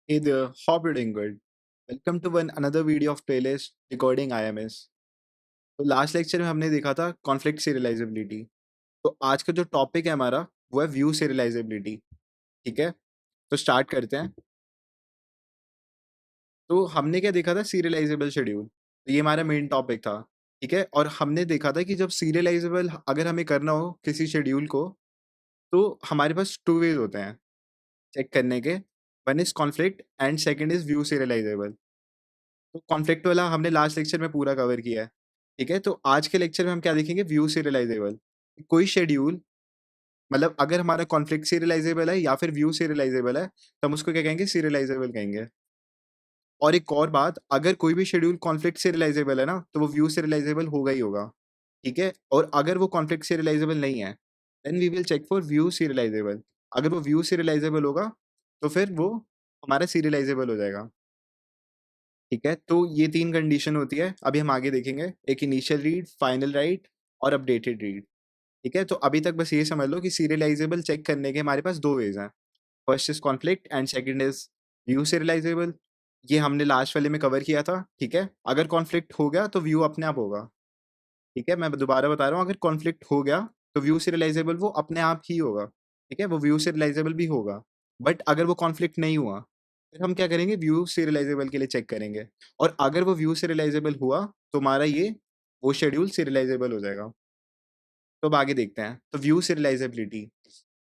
Hey there, hope you're doing good. Welcome to one another video of playlist Decoding IMS. तो last lecture में हमने देखा था conflict serialisability. तो आज का जो टॉपिक है हमारा वो है व्यू सीरियलाइजेबिलिटी। ठीक है, तो स्टार्ट करते हैं। तो हमने क्या देखा था, सीरियलाइजेबल शेड्यूल। तो ये हमारा मेन टॉपिक था। ठीक है, और हमने देखा था कि जब सीरियलाइजेबल अगर हमें करना हो किसी शेड्यूल को, तो हमारे पास टू वेज होते हैं चेक करने के। One is conflict and second is view serialisable. तो कॉन्फ्लिक्ट वाला हमने लास्ट लेक्चर में पूरा कवर किया है। ठीक है, तो आज के लेक्चर में हम क्या देखेंगे, व्यू सीरियलाइजेबल। कोई शेड्यूल, मतलब अगर हमारा कॉन्फ्लिक्ट सीरियलाइजेबल है या फिर व्यू सीरियलाइजेबल है, तो हम उसको क्या कहेंगे, सीरियलाइजेबल कहेंगे। और एक और बात, अगर कोई भी शेड्यूल कॉन्फ्लिक्ट सीरियलाइजेबल है ना, तो वो व्यू सीरियलाइजेबल होगा ही होगा। ठीक है, और अगर वो कॉन्फ्लिक्ट सीरियलाइजेबल नहीं है, then we will check for view serializable. अगर वो व्यू सीरियलाइजेबल होगा, तो फिर वो हमारा सीरियलाइजेबल हो जाएगा। ठीक है, तो ये 3 कंडीशन होती है, अभी हम आगे देखेंगे। एक इनिशियल रीड, फाइनल राइट और अपडेटेड रीड। ठीक है, तो अभी तक बस ये समझ लो कि सीरियलाइजेबल चेक करने के हमारे पास 2 वेज़ हैं। First is conflict and second is view serialisable. ये हमने लास्ट वाले में कवर किया था। ठीक है, अगर कॉन्फ्लिक्ट हो गया तो व्यू अपने आप होगा। ठीक है, मैं दोबारा बता रहा हूँ, अगर कॉन्फ्लिक्ट हो गया तो व्यू सीरियलाइजेबल वो अपने आप ही होगा। ठीक है, वो व्यू सीरियलाइजेबल भी होगा। बट अगर वो कॉन्फ्लिक्ट नहीं हुआ, फिर हम क्या करेंगे, व्यू सीरियलाइजेबल के लिए चेक करेंगे। और अगर वो व्यू सीरियलाइजेबल हुआ, तो हमारा ये वो शेड्यूल सीरियलाइजेबल हो जाएगा। तो अब आगे देखते हैं। तो व्यू सीरियलाइजेबिलिटी,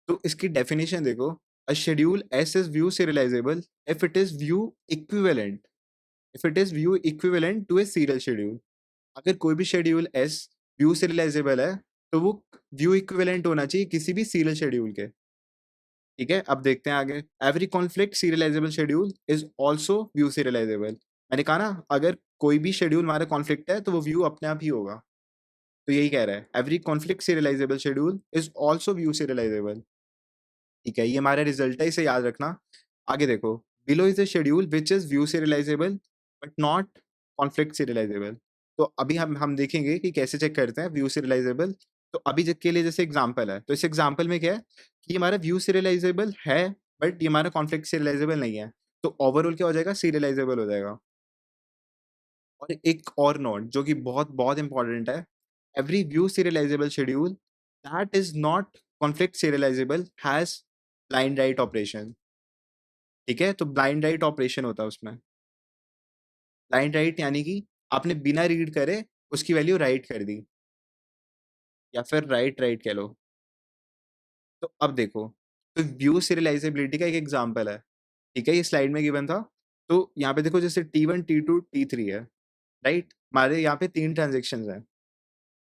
तो इसकी डेफिनेशन देखो। A schedule S is view serializable if it is view equivalent, if it is view equivalent to a serial schedule. अगर कोई भी शेड्यूल एस व्यू सीरियलाइजेबल है, तो वो व्यू इक्विवेलेंट होना चाहिए किसी भी सीरियल शेड्यूल के। ठीक है, अब देखते हैं आगे। Every conflict serialisable schedule is also view serialisable. मैंने कहा ना, अगर कोई भी शेड्यूल हमारा कॉन्फ्लिक्ट है तो वो व्यू अपने आप ही होगा। तो यही कह रहा है, every conflict serialisable schedule is also view serialisable. ठीक है, ये हमारा रिजल्ट है, इसे याद रखना। आगे देखो। Below is a schedule which is view serialisable but not conflict serialisable. तो अभी हम देखेंगे कि कैसे चेक करते हैं व्यू सीरियलाइजेबल। तो अभी के लिए जैसे एग्जांपल है, तो इस एग्जांपल में क्या है कि हमारा व्यू सीरियलाइजेबल है, बट ये हमारा कॉन्फ्लिक्ट सीरियलाइजेबल नहीं है। तो ओवरऑल क्या हो जाएगा, सीरियलाइजेबल हो जाएगा। और एक और नोट जो कि बहुत बहुत इंपॉर्टेंट है, every view serialisable schedule that is not conflict serialisable has blind write operation. ठीक है, तो ब्लाइंड राइट ऑपरेशन होता है उसमें। ब्लाइंड राइट यानी कि आपने बिना रीड करे उसकी वैल्यू राइट कर दी, या फिर राइट राइट कह लो। तो अब देखो, तो व्यू सीरियलाइजेबिलिटी का एक एग्जांपल है। ठीक है, ये स्लाइड में गिवन था। तो यहाँ पे देखो, जैसे T1 T2 T3 है, राइट। हमारे यहाँ पे 3 ट्रांजेक्शन्स हैं।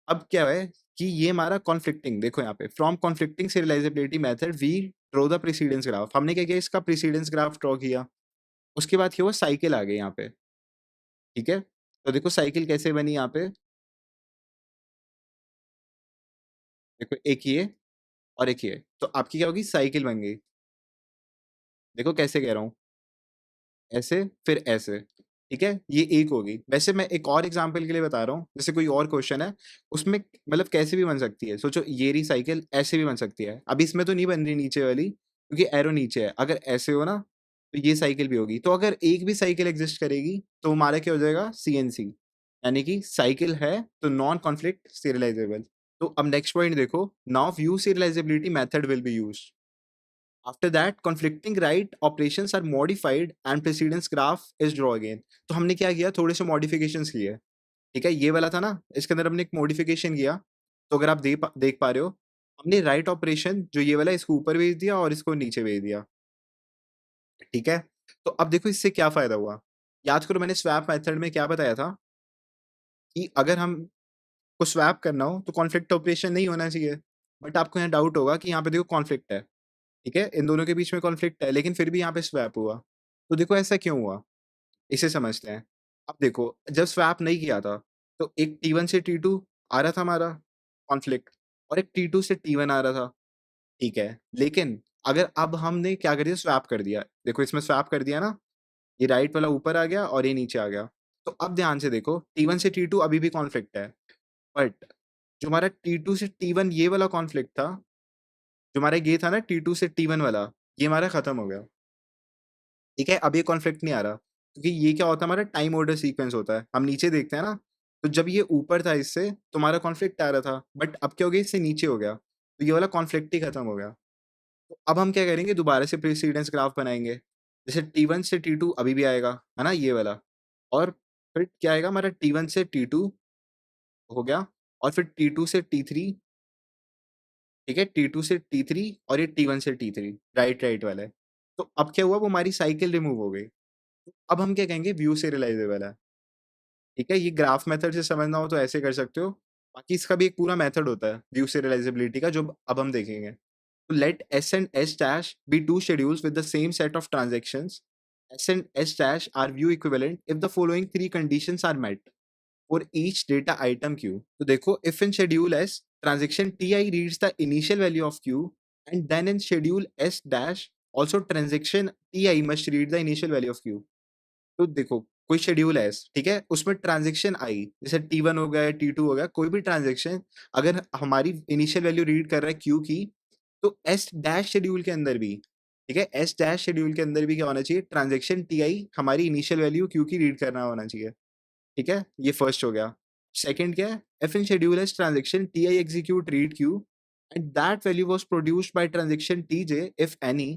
अब क्या है कि ये हमारा कॉन्फ्लिक्टिंग, देखो यहाँ पे, from conflicting serializability method we draw the precedence graph. हमने क्या किया, इसका प्रीसीडेंस ग्राफ ड्रॉ किया। उसके बाद क्या हुआ, साइकिल आ गई यहाँ पे। ठीक है, तो देखो साइकिल कैसे बनी यहाँ पे। देखो एक ये और एक ये, तो आपकी क्या होगी, साइकिल बन गई। देखो कैसे कह रहा हूँ, ऐसे फिर ऐसे। ठीक है, ये एक होगी। वैसे मैं एक और एग्जांपल के लिए बता रहा हूँ, जैसे कोई और क्वेश्चन है, उसमें मतलब कैसे भी बन सकती है। सोचो ये रही साइकिल, ऐसे भी बन सकती है। अब इसमें तो नहीं बन रही नीचे वाली, क्योंकि एरो नीचे है। अगर ऐसे हो ना, तो ये साइकिल भी होगी। तो अगर एक भी साइकिल एग्जिस्ट करेगी, तो हमारा क्या हो जाएगा, सीएनसी, यानी कि साइकिल है तो नॉन कॉन्फ्लिक्ट सीरियलाइजेबल। तो अब नेक्स्ट पॉइंट देखो, now view serialisability method will be used. After that, conflicting right operations are modified and precedence graph is draw again. तो हमने क्या किया, थोड़े से मॉडिफिकेशंस किए। ठीक है, ये वाला था ना, इसके अंदर हमने एक मॉडिफिकेशन किया। तो अगर आप देख पा रहे हो, हमने राइट ऑपरेशन जो ये वाला, इसको ऊपर भेज दिया और इसको नीचे भेज दिया। ठीक है, तो अब देखो इससे क्या फायदा हुआ। याद करो, मैंने स्वैप मेथड में क्या बताया था कि अगर हम को स्वैप करना हो तो कॉन्फ्लिक्ट ऑपरेशन नहीं होना चाहिए। बट आपको यहाँ डाउट होगा कि यहाँ पे देखो कॉन्फ्लिक्ट है। ठीक है, इन दोनों के बीच में कॉन्फ्लिक्ट है, लेकिन फिर भी यहाँ पे स्वैप हुआ। तो देखो ऐसा क्यों हुआ, इसे समझते हैं। अब देखो, जब स्वैप नहीं किया था, तो एक T1 से T2 आ रहा था हमारा कॉन्फ्लिक्ट, और एक T2 से T1 आ रहा था। ठीक है, लेकिन अगर अब हमने क्या कर दिया, स्वैप कर दिया। देखो इसमें स्वैप कर दिया ना, ये राइट वाला ऊपर आ गया और ये नीचे आ गया। तो अब ध्यान से देखो, T1 से T2 अभी भी कॉन्फ्लिक्ट है, बट जो हमारा T2 से T1 ये वाला कॉन्फ्लिक्ट था, जो हमारा ये था ना T2 से T1 वाला, ये हमारा खत्म हो गया। ठीक है? अब ये कॉन्फ्लिक्ट नहीं आ रहा, क्योंकि ये क्या होता है हमारा टाइम ऑर्डर सीक्वेंस होता है। हम नीचे देखते हैं ना, तो जब ये ऊपर था इससे, तो हमारा कॉन्फ्लिक्ट आ रहा था, बट अब क्या हो गया इससे नीचे हो गया, तो ये वाला कॉन्फ्लिक्ट ही खत्म हो गया। तो अब हम क्या करेंगे दोबारा से प्रीसीडेंस ग्राफ बनाएँगे। जैसे T1 से T2 अभी भी आएगा, है ना? ये वाला और फिर क्या आएगा हमारा T1 से T2 हो गया और फिर T2 से T3 ठीक है? T2 से T3 और ये T1 से T3 राइट वाला है। तो अब क्या हुआ वो हमारी साइकिल रिमूव हो गई। तो अब हम क्या कहेंगे व्यू सीरियलाइज़ेबल है। ठीक है? ये ग्राफ मेथड से समझना हो तो ऐसे कर सकते हो। बाकी इसका भी एक पूरा मेथड होता है व्यू सीरियलाइज़ेबिलिटी का जो अब हम देखेंगे। तो let S and S dash be two schedules with the same set of transactions. S and S dash are view equivalent if the following three conditions are met for each data item Q. तो देखो if in schedule S transaction Ti reads the initial value of Q and then in schedule S dash also transaction Ti must read the initial value of Q. तो देखो कोई schedule है ठीक है उसमें transaction आई जैसे T1 हो गया या T2 हो गया कोई भी ट्रांजेक्शन अगर हमारी इनिशियल वैल्यू रीड कर रहा है क्यू की तो एस डैश शेड्यूल के अंदर भी ठीक है एस डैश शेड्यूल के अंदर भी क्या होना चाहिए ट्रांजेक्शन टी आई हमारी इनिशियल वैल्यू क्यू की रीड करना होना चाहिए ठीक है ये फर्स्ट हो गया सेकंड क्या है F in schedule S transaction T I execute read Q and that value was produced by transaction Tj if any,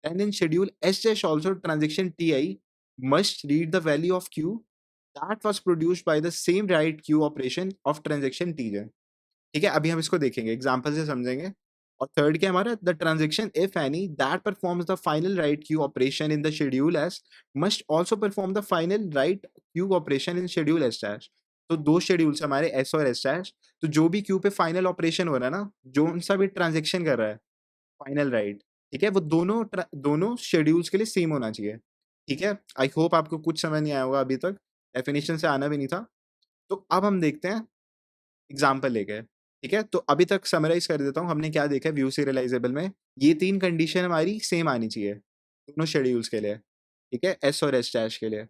then in schedule S dash also transaction Ti must read the value of Q that was produced by the same write Q operation of transaction Tj. ठीक है अभी हम इसको देखेंगे example से समझेंगे और third क्या है हमारा the transaction if any that performs the final right Q operation in the schedule S must also perform the final right Q operation in schedule S dash तो दो शेड्यूल्स हमारे एस और एस डैश तो जो भी Q पे final operation हो रहा है ना जो सा भी ट्रांजेक्शन कर रहा है फाइनल राइट ठीक है वो दोनों शेड्यूल्स के लिए सेम होना चाहिए ठीक है आई होप आपको कुछ समझ नहीं आया होगा अभी तक डेफिनेशन से आना भी नहीं था तो अब हम देखते हैं एग्जाम्पल लेके, ठीक है? तो अभी तक समराइज़ कर देता हूँ, हमने क्या देखा है व्यू सीरियलाइज़ेबल में, ये 3 कंडीशन हमारी सेम आनी चाहिए, दोनों शेड्यूल्स के लिए, ठीक है? एस और एस डैश के लिए।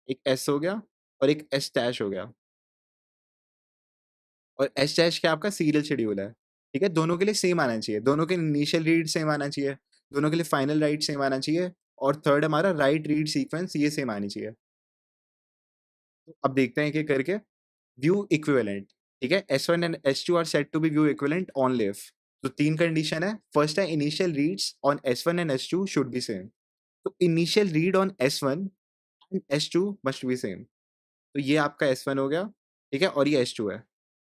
एक एस हो गया और एक एस डैश हो गया और एस डैश क्या आपका सीरियल शेड्यूल है, ठीक है? दोनों के लिए सेम आना चाहिए, दोनों के इनिशियल रीड सेम आना चाहिए, दोनों के लिए फाइनल राइट सेम आना चाहिए और थर्ड हमारा राइट रीड सीक्वेंस ये सेम आनी चाहिए। तो अब देखते हैं एक-एक करके। व्यू इक्विवेलेंट ठीक है S1 and S2 are set to be view equivalent only if तो 3 कंडीशन है फर्स्ट है initial reads on S1 and S2 should be same तो initial read on S1 and S2 must be same तो ये आपका S1 हो गया ठीक है और ये S2 है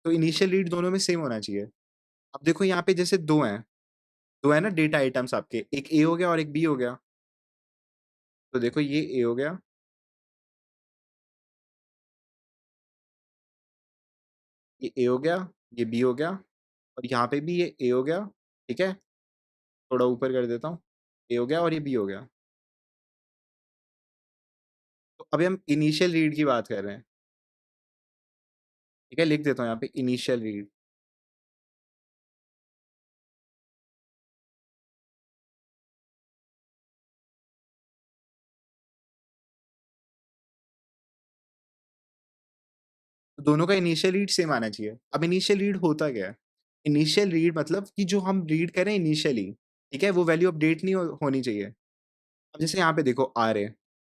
तो इनिशियल रीड दोनों में सेम होना चाहिए अब देखो यहाँ पे जैसे दो है ना डेटा आइटम्स आपके एक ए हो गया और एक बी हो गया तो देखो ये ए हो गया ये ए हो गया ये बी हो गया और यहाँ पे भी ये ए हो गया ठीक है थोड़ा ऊपर कर देता हूँ ए हो गया और ये बी हो गया तो अभी हम इनिशियल रीड की बात कर रहे हैं, ठीक है? लिख देता हूँ यहाँ पे इनिशियल रीड। तो दोनों का इनिशियल रीड सेम आना चाहिए। अब इनिशियल रीड होता क्या है? इनिशियल रीड मतलब कि जो हम रीड कर रहे हैं इनिशियली, ठीक है? वो वैल्यू अपडेट नहीं होनी चाहिए। अब जैसे यहाँ पे देखो आर है,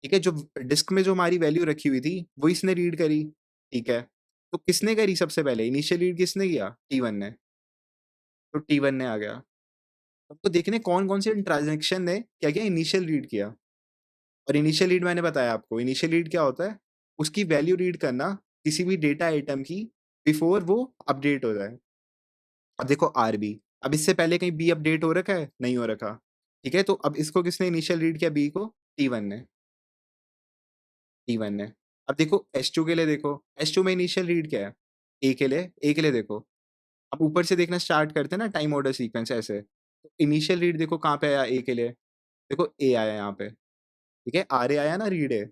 ठीक है? जो डिस्क में जो हमारी वैल्यू रखी हुई थी, वो इसने रीड करी, ठीक है? तो किसने करी सबसे पहले? इनिशियल रीड किसने किया? टी1 ने। तो टी1 ने आ गया। हमको देखना है कौन-कौन से ट्रांज़ैक्शन ने क्या किया? इनिशियल रीड किया। और इनिशियल रीड मैंने बताया आपको, इनिशियल रीड क्या होता है? उसकी वैल्यू रीड करना किसी भी डेटा आइटम की बिफोर वो अपडेट हो जाए। अब देखो आरबी, अब इससे पहले कहीं बी अपडेट हो रखा है? नहीं हो रखा। ठीक है? तो अब इसको किसने इनिशियल रीड किया बी को? टी1 ने, टी1 ने। अब देखो एस2 के लिए देखो, एस2 में इनिशियल रीड क्या है? ए के लिए देखो। अब ऊपर से देखना स्टार्ट करते हैं ना टाइम ऑर्डर सीक्वेंस ऐसे। तो इनिशियल रीड देखो कहाँ पे आया ए के लिए? देखो ए आया यहाँ पे। ठीक है, आर ए आया ना रीड ए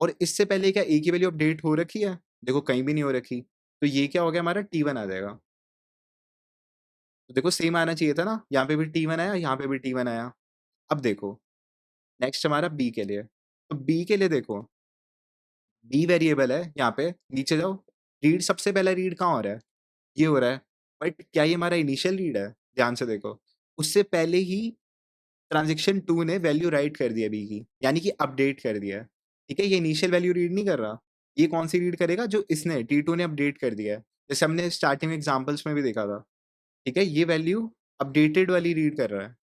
और इससे पहले क्या ए की वैल्यू अपडेट हो रखी है? देखो कहीं भी नहीं हो रखी। तो ये क्या हो गया हमारा टी1 आ जाएगा। तो देखो सेम आना चाहिए था ना? यहाँ पे भी टी1 आया, यहाँ पे भी टी1 आया। अब देखो नेक्स्ट हमारा बी के लिए। तो बी के लिए देखो, बी वेरिएबल है यहाँ पे, नीचे जाओ, रीड सबसे पहला रीड कहाँ हो रहा है? ये हो रहा है। बट क्या ये हमारा इनिशियल रीड है? ध्यान से देखो। उससे पहले ही ट्रांज़ैक्शन 2 ने वैल्यू राइट कर दी है बी की, यानी कि अपडेट कर दिया है, ठीक है? ये इनिशियल वैल्यू रीड नहीं कर रहा। ये कौन-सी रीड करेगा? जो इसने T2 ने अपडेट कर दिया है। जैसे हमने स्टार्टिंग में एग्ज़ाम्पल्स में भी देखा था, ठीक है? ये वैल्यू अपडेटेड वाली रीड कर रहा है,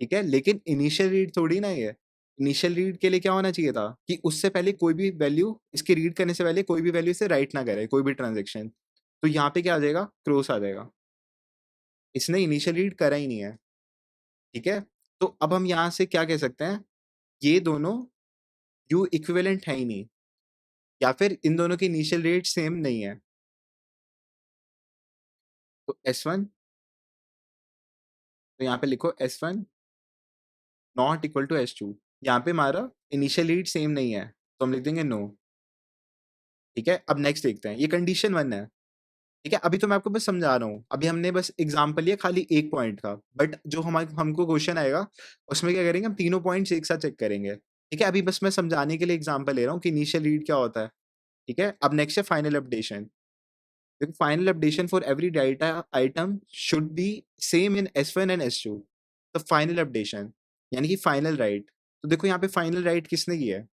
ठीक है? लेकिन इनिशियल रीड थोड़ी ना ये है। इनिशियल रीड के लिए क्या होना चाहिए था कि उससे पहले कोई भी वैल्यू इसके रीड करने से पहले कोई भी वैल्यू इसे राइट ना करे, कोई भी ट्रांज़ैक्शन। तो यहाँ पे क्या आ जाएगा? क्रॉस आ जाएगा। इसने इनिशियल रीड करा ही नहीं है, ठीक है? तो अब हम यहाँ से क्या कह सकते हैं? ये दोनों व्यू इक्विवेलेंट है ही नहीं, या फिर इन दोनों की इनिशियल रेट सेम नहीं है। तो S1, तो यहाँ पे लिखो S1 not equal to S2। यहाँ पे हमारा इनिशियल रीड सेम नहीं है, तो हम लिख देंगे नो, ठीक है? अब नेक्स्ट देखते हैं, ये कंडीशन 1 है, ठीक है? अभी तो मैं आपको बस समझा रहा हूँ, अभी हमने बस एग्ज़ाम्पल लिया खाली एक पॉइंट का, बट जो हमको क्वेश्चन आएगा, उसमें क्या करेंगे, हम तीनों पॉइंट्स एक साथ चेक करेंगे, ठीक है? अभी बस मैं समझाने के लिए एग्ज़ाम्पल ले रहा हूँ कि इनिशियल रीड क्या होता है, ठीक है? अब नेक्स्ट है final updation. The final updation for every data item should be same in S1 and S2. तो फाइनल अपडेशन यानी कि फाइनल राइट। तो देखो यहाँ पे फाइनल राइट किसने किया है?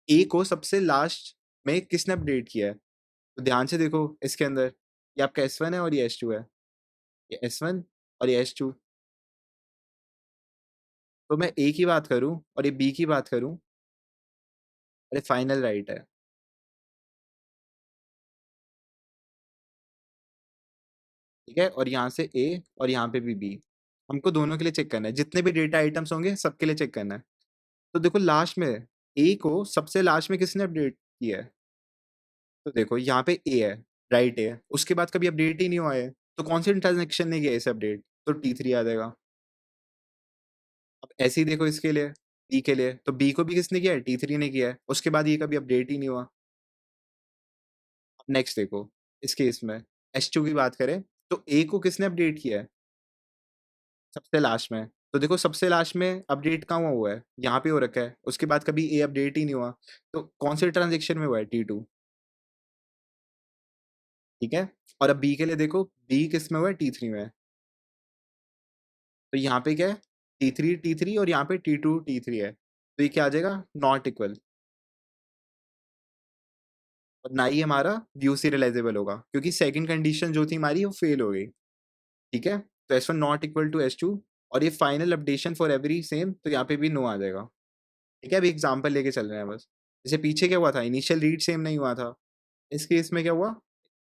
ए को सबसे लास्ट में किसने अपडेट किया है? तो ध्यान से देखो इसके अंदर, ये आपका S1 है और ये S2 है। ये S1 और ये S2। तो मैं ए की बात करूँ और ये बी की बात करूँ, अरे फाइनल राइट है, ठीक है? और यहाँ से ए और यहाँ पे भी बी। हमको दोनों के लिए चेक करना है, जितने भी डेटा आइटम्स होंगे सबके लिए चेक करना है। तो देखो लास्ट में ए को सबसे लास्ट में किसने अपडेट किया है? तो देखो यहाँ पे ए है, राइट ए है, उसके बाद कभी अपडेट ही नहीं हुआ है, तो कौन सी ट्रांज़ैक्शन ने किया है इसे अपडेट? तो T3 आ जाएगा। अब ऐसे ही देखो इसके लिए, बी के लिए, तो बी को भी किसने किया है? T3 ने किया है, उसके बाद ये कभी अपडेट ही नहीं हुआ। अब नेक्स्ट देखो, इस केस में S2 की बात करें, तो ए को किसने अपडेट किया है? सबसे लास्ट में। तो देखो सबसे लास्ट में अपडेट कहाँ हुआ है? यहाँ पे हो रखा है, उसके बाद कभी ए अपडेट ही नहीं हुआ, तो कौन से ट्रांज़ैक्शन में हुआ है? T2, ठीक है? और अब बी के लिए देखो, बी किस में हुआ है? T3 में। तो यहाँ पे क्या है? T3 T3 और यहाँ पे T2 T3 है। तो ये क्या आ जाएगा? नॉट इक्वल, और ना ही हमारा व्यू सीरियलाइज़ेबल होगा, क्योंकि सेकंड कंडीशन जो थी हमारी वो फेल हो गई, ठीक है? तो S1 not equal to S2, और ये final updation for every same, तो यहाँ पे भी नो आ जाएगा, ठीक है? अभी एग्ज़ाम्पल लेके चल रहे हैं बस। जैसे पीछे क्या हुआ था? इनिशियल रीड सेम नहीं हुआ था। इस केस में क्या हुआ?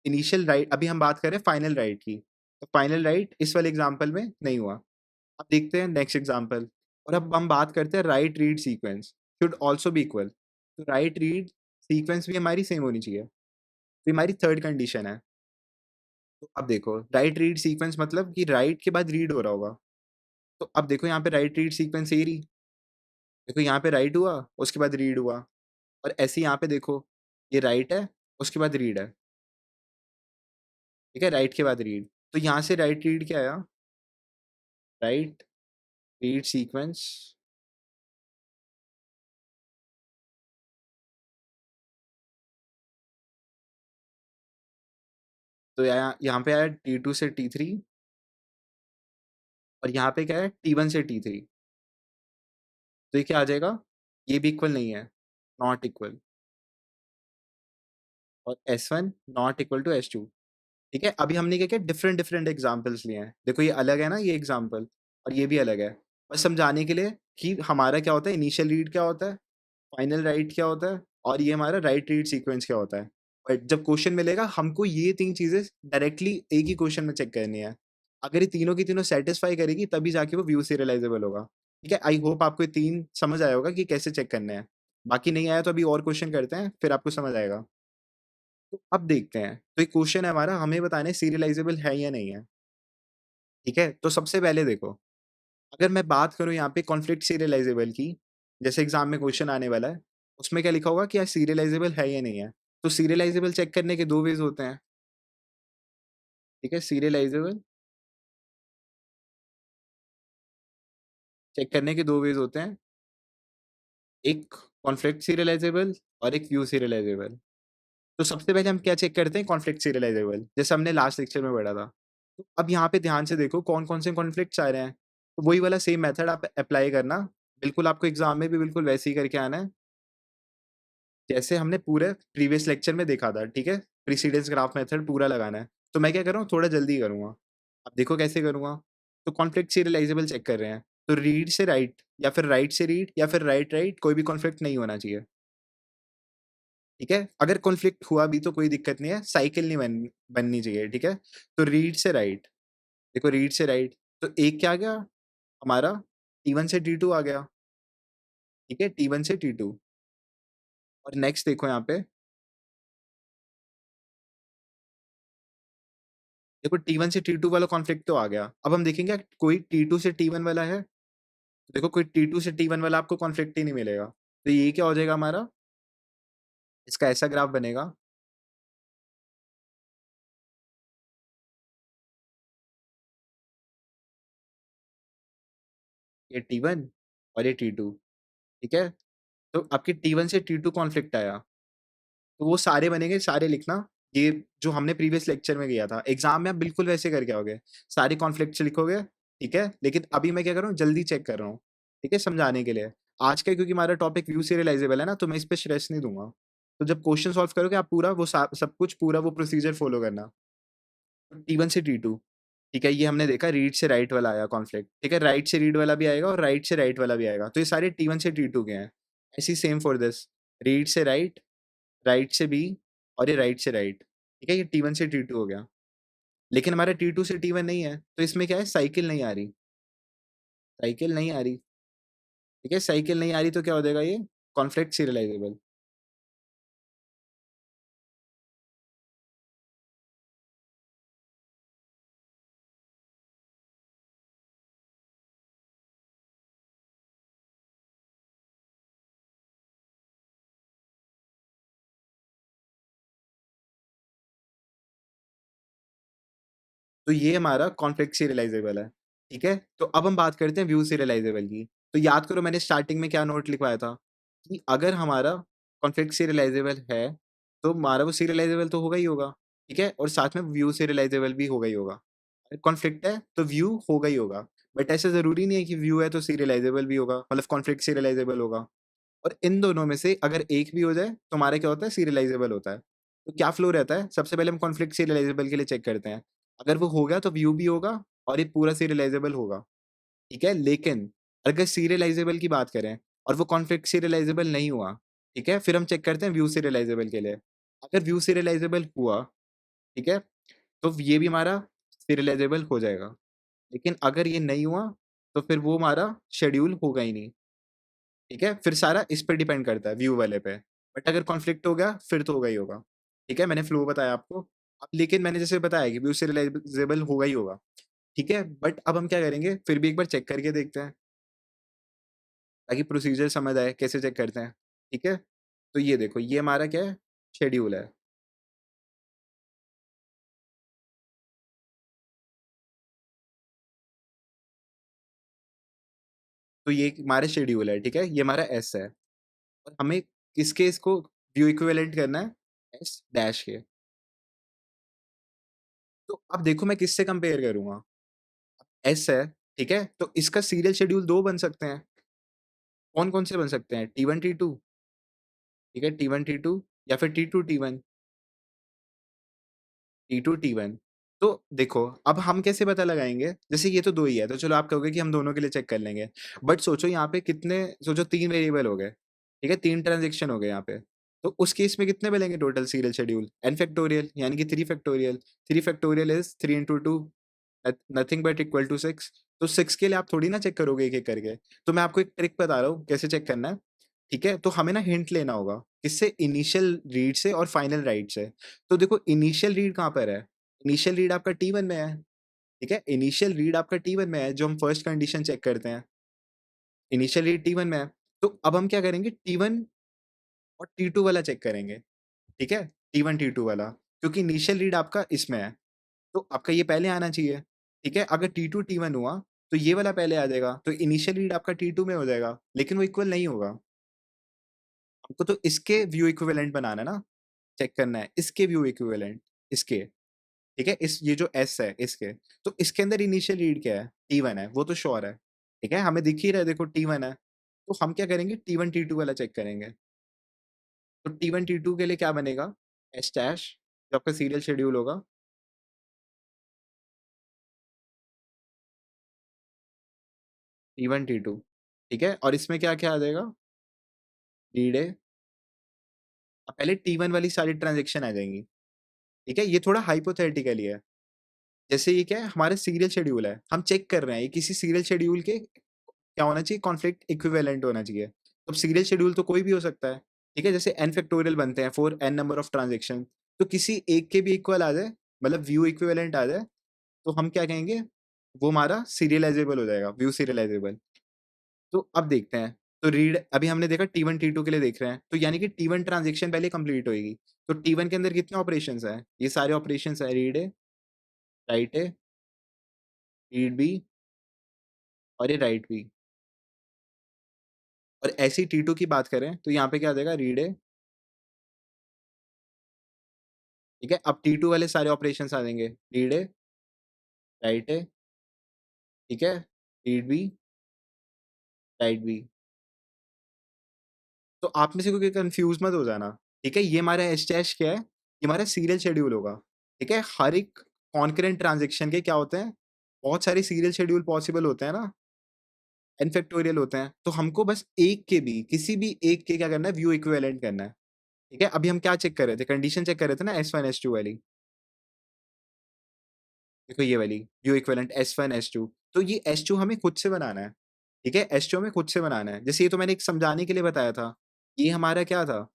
इनिशियल राइट, अभी हम बात कर रहे हैं फाइनल राइट की, तो फाइनल राइट इस वाले एग्ज़ाम्पल में नहीं हुआ। अब देखते हैं नेक्स्ट एग्जांपल, और अब हम बात करते हैं right read sequence should also be equal. तो राइट रीड सीक्वेंस भी हमारी सेम होनी चाहिए, तो हमारी थर्ड कंडीशन है। तो अब देखो राइट रीड सीक्वेंस मतलब कि राइट के बाद रीड हो रहा होगा। तो अब देखो यहाँ पे राइट रीड सीक्वेंस ए रही, देखो यहाँ पे राइट हुआ, उसके बाद रीड हुआ, और ऐसे ही यहाँ पे देखो, ये राइट है, उसके बाद रीड है, ठीक है? राइट के बाद रीड, तो यहाँ से राइट रीड क्या आया? राइट रीड सीक्वेंस, तो यहाँ पे आया T2 से T3, और यहाँ पे क्या है? T1 से T3। तो ये क्या आ जाएगा? ये भी इक्वल नहीं है, नॉट इक्वल, और S1 not equal to S2, ठीक है? अभी हमने क्या किया? डिफरेंट डिफरेंट एग्जांपल्स लिए हैं। देखो ये अलग है ना ये एग्जांपल, और ये भी अलग है। बस समझाने के लिए कि हमारा क्या होता है, इनिशियल रीड क्या होता है, फाइनल राइट क्या होता है, और ये हमारा राइट रीड सीक्वेंस क्या होता है। बट जब क्वेश्चन मिलेगा हमको ये 3 चीज़ें डायरेक्टली एक ही क्वेश्चन में चेक करनी है। अगर ये तीनों की तीनों सैटिस्फाई करेगी तभी जाके वो व्यू सीरियलाइज़ेबल होगा। ठीक है? आई होप आपको ये 3 समझ आया होगा कि कैसे चेक करने हैं। बाकी नहीं आया तो अभी और क्वेश्चन करते हैं, फिर आपको समझ आएगा। तो अब देखते हैं, तो एक क्वेश्चन है हमारा, हमें बताना है सीरियलाइज़ेबल है या नहीं है। ठीक है? तो सबसे पहले देखो, अगर मैं बात करूँ यहाँ पे कॉन्फ्लिक्ट सीरियलाइज़ेबल की, जैसे एग्ज़ाम में क्वेश्चन आने वाला है, उसमें क्या लिखा होगा कि सीरियलाइज़ेबल है या नहीं है। तो सीरियलाइज़ेबल चेक करने के 2 वेज़ होते हैं, ठीक है? सीरियलाइज़ेबल चेक करने के 2 वेज़ होते हैं, एक कॉन्फ्लिक्ट सीरियलाइज़ेबल और एक व्यू सीरियलाइज़ेबल। तो सबसे पहले हम क्या चेक करते हैं? कॉन्फ्लिक्ट सीरियलाइज़ेबल, जैसे हमने लास्ट लेक्चर में पढ़ा था। तो अब यहाँ पे ध्यान से देखो कौन-कौन से कॉन्फ्लिक्ट्स आ रहे हैं। तो वही वाला सेम मेथड आप अप्लाई करना। बिल्कुल आपको एग्ज़ाम में भी बिल्कुल वैसे ही करके आना है, जैसे हमने पूरे प्रीवियस लेक्चर में देखा था, ठीक है? प्रीसीडेंस ग्राफ मेथड पूरा लगाना है। तो मैं क्या कर रहा हूँ, थोड़ा जल्दी करूँगा। अब देखो कैसे करूँगा? तो कॉन्फ्लिक्ट सीरियलाइज़ेबल चेक कर रहे हैं, तो रीड से राइट या फिर राइट से रीड या फिर राइट-राइट कोई भी कॉन्फ्लिक्ट नहीं होना चाहिए, ठीक है? अगर कॉन्फ्लिक्ट हुआ भी तो कोई दिक्कत नहीं है, साइकिल नहीं बननी चाहिए, ठीक है? तो रीड से राइट, देखो रीड से राइट, तो एक क्या आ गया हमारा T1 से T2 आ गया, ठीक है? T1 से T2 और नेक्स्ट देखो यहाँ पे, देखो T1 से T2 वाला कॉन्फ्लिक्ट तो आ गया। अब हम देखेंगे कोई T2 से T1 वाला है? देखो कोई T2 से T1 वाला आपको कॉन्फ्लिक्ट ही नहीं मिलेगा। तो ये क्या हो जाएगा हमारा? इसका ऐसा ग्राफ बनेगा, ये T1 और ये T2, ठीक है? तो आपके T1 से T2 कॉन्फ्लिक्ट आया, तो वो सारे बनेंगे, सारे लिखना। ये जो हमने प्रीवियस लेक्चर में किया था, एग्ज़ाम में आप बिल्कुल वैसे करके आओगे। सारे कॉन्फ्लिक्ट्स लिखोगे, ठीक है? लेकिन अभी मैं क्या कर रहा हूँ, जल्दी चेक कर रहा हूँ, ठीक है? समझाने के लिए। आज का क्योंकि हमारा टॉपिक व्यू सीरियलाइज़ेबल है ना, तो मैं इस पे स्ट्रेस नहीं दूँगा। तो जब क्वेश्चन सॉल्व करोगे आप पूरा वो सा सब कुछ पूरा वो प्रोसीजर फ़ॉलो करना। T1 से T2, ठीक है? ये हमने देखा रीड से राइट वाला आया कॉन्फ्लिक्ट, ठीक है? राइट से रीड वाला भी आएगा और राइट से राइट वाला भी आएगा। तो ये सारे T1 से T2 के हैं। ऐसे ही सेम फॉर दिस, रीड से राइट, राइट से बी और ये राइट से राइट, ठीक है? ये T1 से T2 हो गया। लेकिन हमारा T2 से T1 नहीं है, तो इसमें क्या है साइकिल नहीं आ रही, साइकिल नहीं आ रही, ठीक है? साइकिल नहीं आ रही तो क्या हो जाएगा ये कॉन्फ्लिक्ट सीरियलाइज़ेबल। तो ये हमारा कॉन्फ्लिक्ट सीरियलाइज़ेबल है, ठीक है? तो अब हम बात करते हैं व्यू सीरियलाइज़ेबल की। तो याद करो मैंने स्टार्टिंग में क्या नोट लिखवाया था, कि अगर हमारा कॉन्फ्लिक्ट सीरियलाइज़ेबल है, तो हमारा वो सीरियलाइज़ेबल तो होगा ही होगा, ठीक है? और साथ में व्यू सीरियलाइज़ेबल भी होगा ही होगा। अगर कॉन्फ्लिक्ट है, तो व्यू होगा ही होगा। बट ऐसा ज़रूरी नहीं है कि व्यू है तो सीरियलाइज़ेबल भी होगा, मतलब कॉन्फ्लिक्ट सीरियलाइज़ेबल होगा। और इन दोनों में से अगर एक भी हो जाए, तो हमारा क्या होता है सीरियलाइज़ेबल होता है। तो क्या फ्लो रहता है, सबसे पहले हम कॉन्फ्लिक्ट सीरियलाइज़ेबल के लिए चेक करते हैं। अगर वो हो गया तो व्यू भी होगा और ये पूरा सीरियलाइज़ेबल होगा, ठीक है? लेकिन अगर सीरियलाइज़ेबल की बात करें और वो कॉन्फ्लिक्ट सीरियलाइज़ेबल नहीं हुआ, ठीक है? फिर हम चेक करते हैं व्यू सीरियलाइज़ेबल के लिए। अगर व्यू सीरियलाइज़ेबल हुआ, ठीक है? तो ये भी हमारा सीरियलाइज़ेबल हो जाएगा। लेकिन अगर ये नहीं हुआ, तो फिर वो हमारा शेड्यूल होगा ही नहीं। ठीक है? फिर सारा इस पे डिपेंड करता है व्यू वाले पे। बट अगर कॉन्फ्लिक्ट हो गया फिर तो होगा ही होगा। ठीक है? मैंने फ्लो बताया आपको। अब लेकिन मैंने जैसे बताया कि व्यू सीरियलाइज़ेबल होगा ही होगा। ठीक है? बट अब हम क्या करेंगे फिर भी एक बार चेक करके देखते हैं, ताकि प्रोसीजर समझ आए कैसे चेक करते हैं। ठीक है? तो ये देखो ये हमारा क्या है? शेड्यूल है। तो ये हमारा शेड्यूल है, ठीक है? ये हमारा एस है और हमें किसके इसको व्यू इक्विवेलेंट करना है? एस डैश के। तो अब देखो मैं किससे कंपेयर करूँगा? एस है, ठीक है? तो इसका सीरियल शेड्यूल 2 बन सकते हैं। कौन-कौन से बन सकते हैं? T1 T2, ठीक है? T1 T2 या फिर T2 T1, T2 T1। तो देखो, अब हम कैसे पता लगाएँगे? जैसे ये तो 2 ही है, तो चलो आप कहोगे कि हम दोनों के लिए चेक कर लेंगे। बट सोचो यहाँ पे कितने सोचो 3 वेरिएबल हो गए, ठीक है? 3 ट्रांज़ैक्शन हो गए यहाँ पे। तो उस केस में कितने बनेंगे total serial schedule? n factorial यानी कि 3 factorial. 3 factorial is 3 into 2 nothing but equal to 6। तो 6 के लिए आप थोड़ी ना चेक करोगे एक-एक करके। तो मैं आपको एक ट्रिक बता रहा हूँ कैसे चेक करना है, ठीक है? तो हमें ना हिंट लेना होगा, किससे? इनिशियल रीड से और फाइनल राइट से। तो देखो इनिशियल रीड कहाँ पर है? इनिशियल रीड आपका T1 में है, ठीक है? इनिशियल रीड आपका T1 में है, जो हम फर्स्ट कंडीशन चेक करते हैं। इनिशियल रीड T1 में है। तो अब हम क्या करेंगे T1 और T2 वाला चेक करेंगे, ठीक है? T1 T2 वाला, क्योंकि इनिशियल रीड आपका इसमें है। तो आपका ये पहले आना चाहिए, ठीक है? अगर T2 T1 हुआ, तो ये वाला पहले आ जाएगा, तो इनिशियल रीड आपका T2 में हो जाएगा, लेकिन वो इक्वल नहीं होगा। हमको तो इसके व्यू इक्विवेलेंट बनाना है ना, चेक करना है, इसके व्यू इक्विवेलेंट, इसके, ठीक है? इस ये जो S है, इसके। तो इसके अंदर इनिशियल रीड क्या है? T1 है, वो तो श्योर है। ठीक है? हमें दिख ही रहा है देखो T1 है, तो हम क्या करेंगे T1, T2 वाला चेक करेंगे। तो T1, T2 के लिए क्या बनेगा? एच डैश जो आपका सीरियल शेड्यूल होगा, T1, T2 ठीक है? और इसमें क्या-क्या आ जाएगा? रीड ए पहले T1 वाली सारी ट्रांज़ैक्शन आ जाएँगी, ठीक है? ये थोड़ा हाइपोथेटिकली है। जैसे ये क्या है हमारा सीरियल शेड्यूल है, हम चेक कर रहे हैं ये किसी सीरियल शेड्यूल के क्या होना चाहिए कॉन्फ्लिक्ट इक्विवेलेंट होना चाहिए। अब सीरियल शेड्यूल तो कोई भी हो सकता है, ठीक है? जैसे n फैक्टोरियल बनते हैं for n number of transaction तो किसी एक के भी इक्वल आ जाए, मतलब व्यू इक्विवेलेंट आ जाए, तो हम क्या कहेंगे? वो हमारा सीरियलाइज़ेबल हो जाएगा, व्यू सीरियलाइज़ेबल। तो अब देखते हैं, तो रीड अभी हमने देखा T1, T2 के लिए देख रहे हैं, तो यानी कि T1 ट्रांज़ैक्शन पहले कंप्लीट होएगी। तो T1 के अंदर कितने ऑपरेशंस हैं? ये सारे ऑपरेशंस हैं read A, write A, read B और ये राइट बी। और ऐसे ही T2 की बात करें, तो यहाँ पे क्या आ जाएगा रीड ए, ठीक है? अब T2 वाले सारे ऑपरेशंस आ जाएँगे, रीड ए, राइट ए, ठीक है? Read B, write B. तो आप में से कोई कन्फ्यूज़ मत हो जाना, ठीक है? ये हमारा हैशटैग क्या है? ये हमारा सीरियल शेड्यूल होगा, ठीक है? हर एक कॉन्करेंट ट्रांज़ैक्शन के क्या होते हैं, बहुत सारे सीरियल शेड्यूल पॉसिबल होते हैं ना, एन फैक्टोरियल होते हैं, तो हमको बस एक के भी, किसी भी एक के क्या करना है, व्यू इक्विवेलेंट करना है, ठीक है? अभी हम क्या चेक कर रहे थे, कंडीशन चेक कर रहे थे ना S1, S2 वाली, देखो ये वाली, व्यू इक्विवेलेंट S1, S2 तो ये S2 हमें खुद से बनाना है, ठीक है? S2 हमें खुद से बनाना है, जैसे ये तो मैंने एक समझाने के लिए बताया था, ये हमारा क्या था?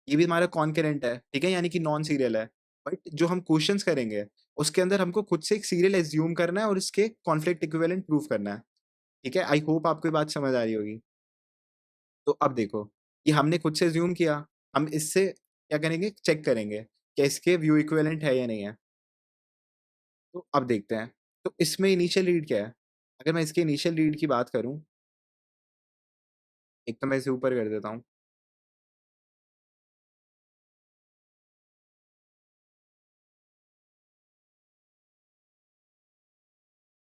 ये भी हमारा कॉन्करेंट है, ठीक है? यानी कि नॉन सीरियल है। बट जो हम क्वेश्चन्स करेंगे, उसके अंदर हमको खुद से एक सीरियल अज़्यूम करना है और इसके कॉन्फ्लिक्ट इक्विवेलेंट प्रूव करना है, ठीक है? आई होप आपको ये बात समझ आ रही होगी। तो अब देखो, ये हमने खुद से अज़्यूम किया, हम इससे क्या करेंगे, चेक करेंगे कि इसके व्यू इक्विवेलेंट है या नहीं है। तो अब देखते हैं, तो इसमें इनिशियल रीड क्या है? अगर मैं इसके इनिशियल रीड की बात करूँ, एक तो मैं इसे ऊपर कर देता हूँ।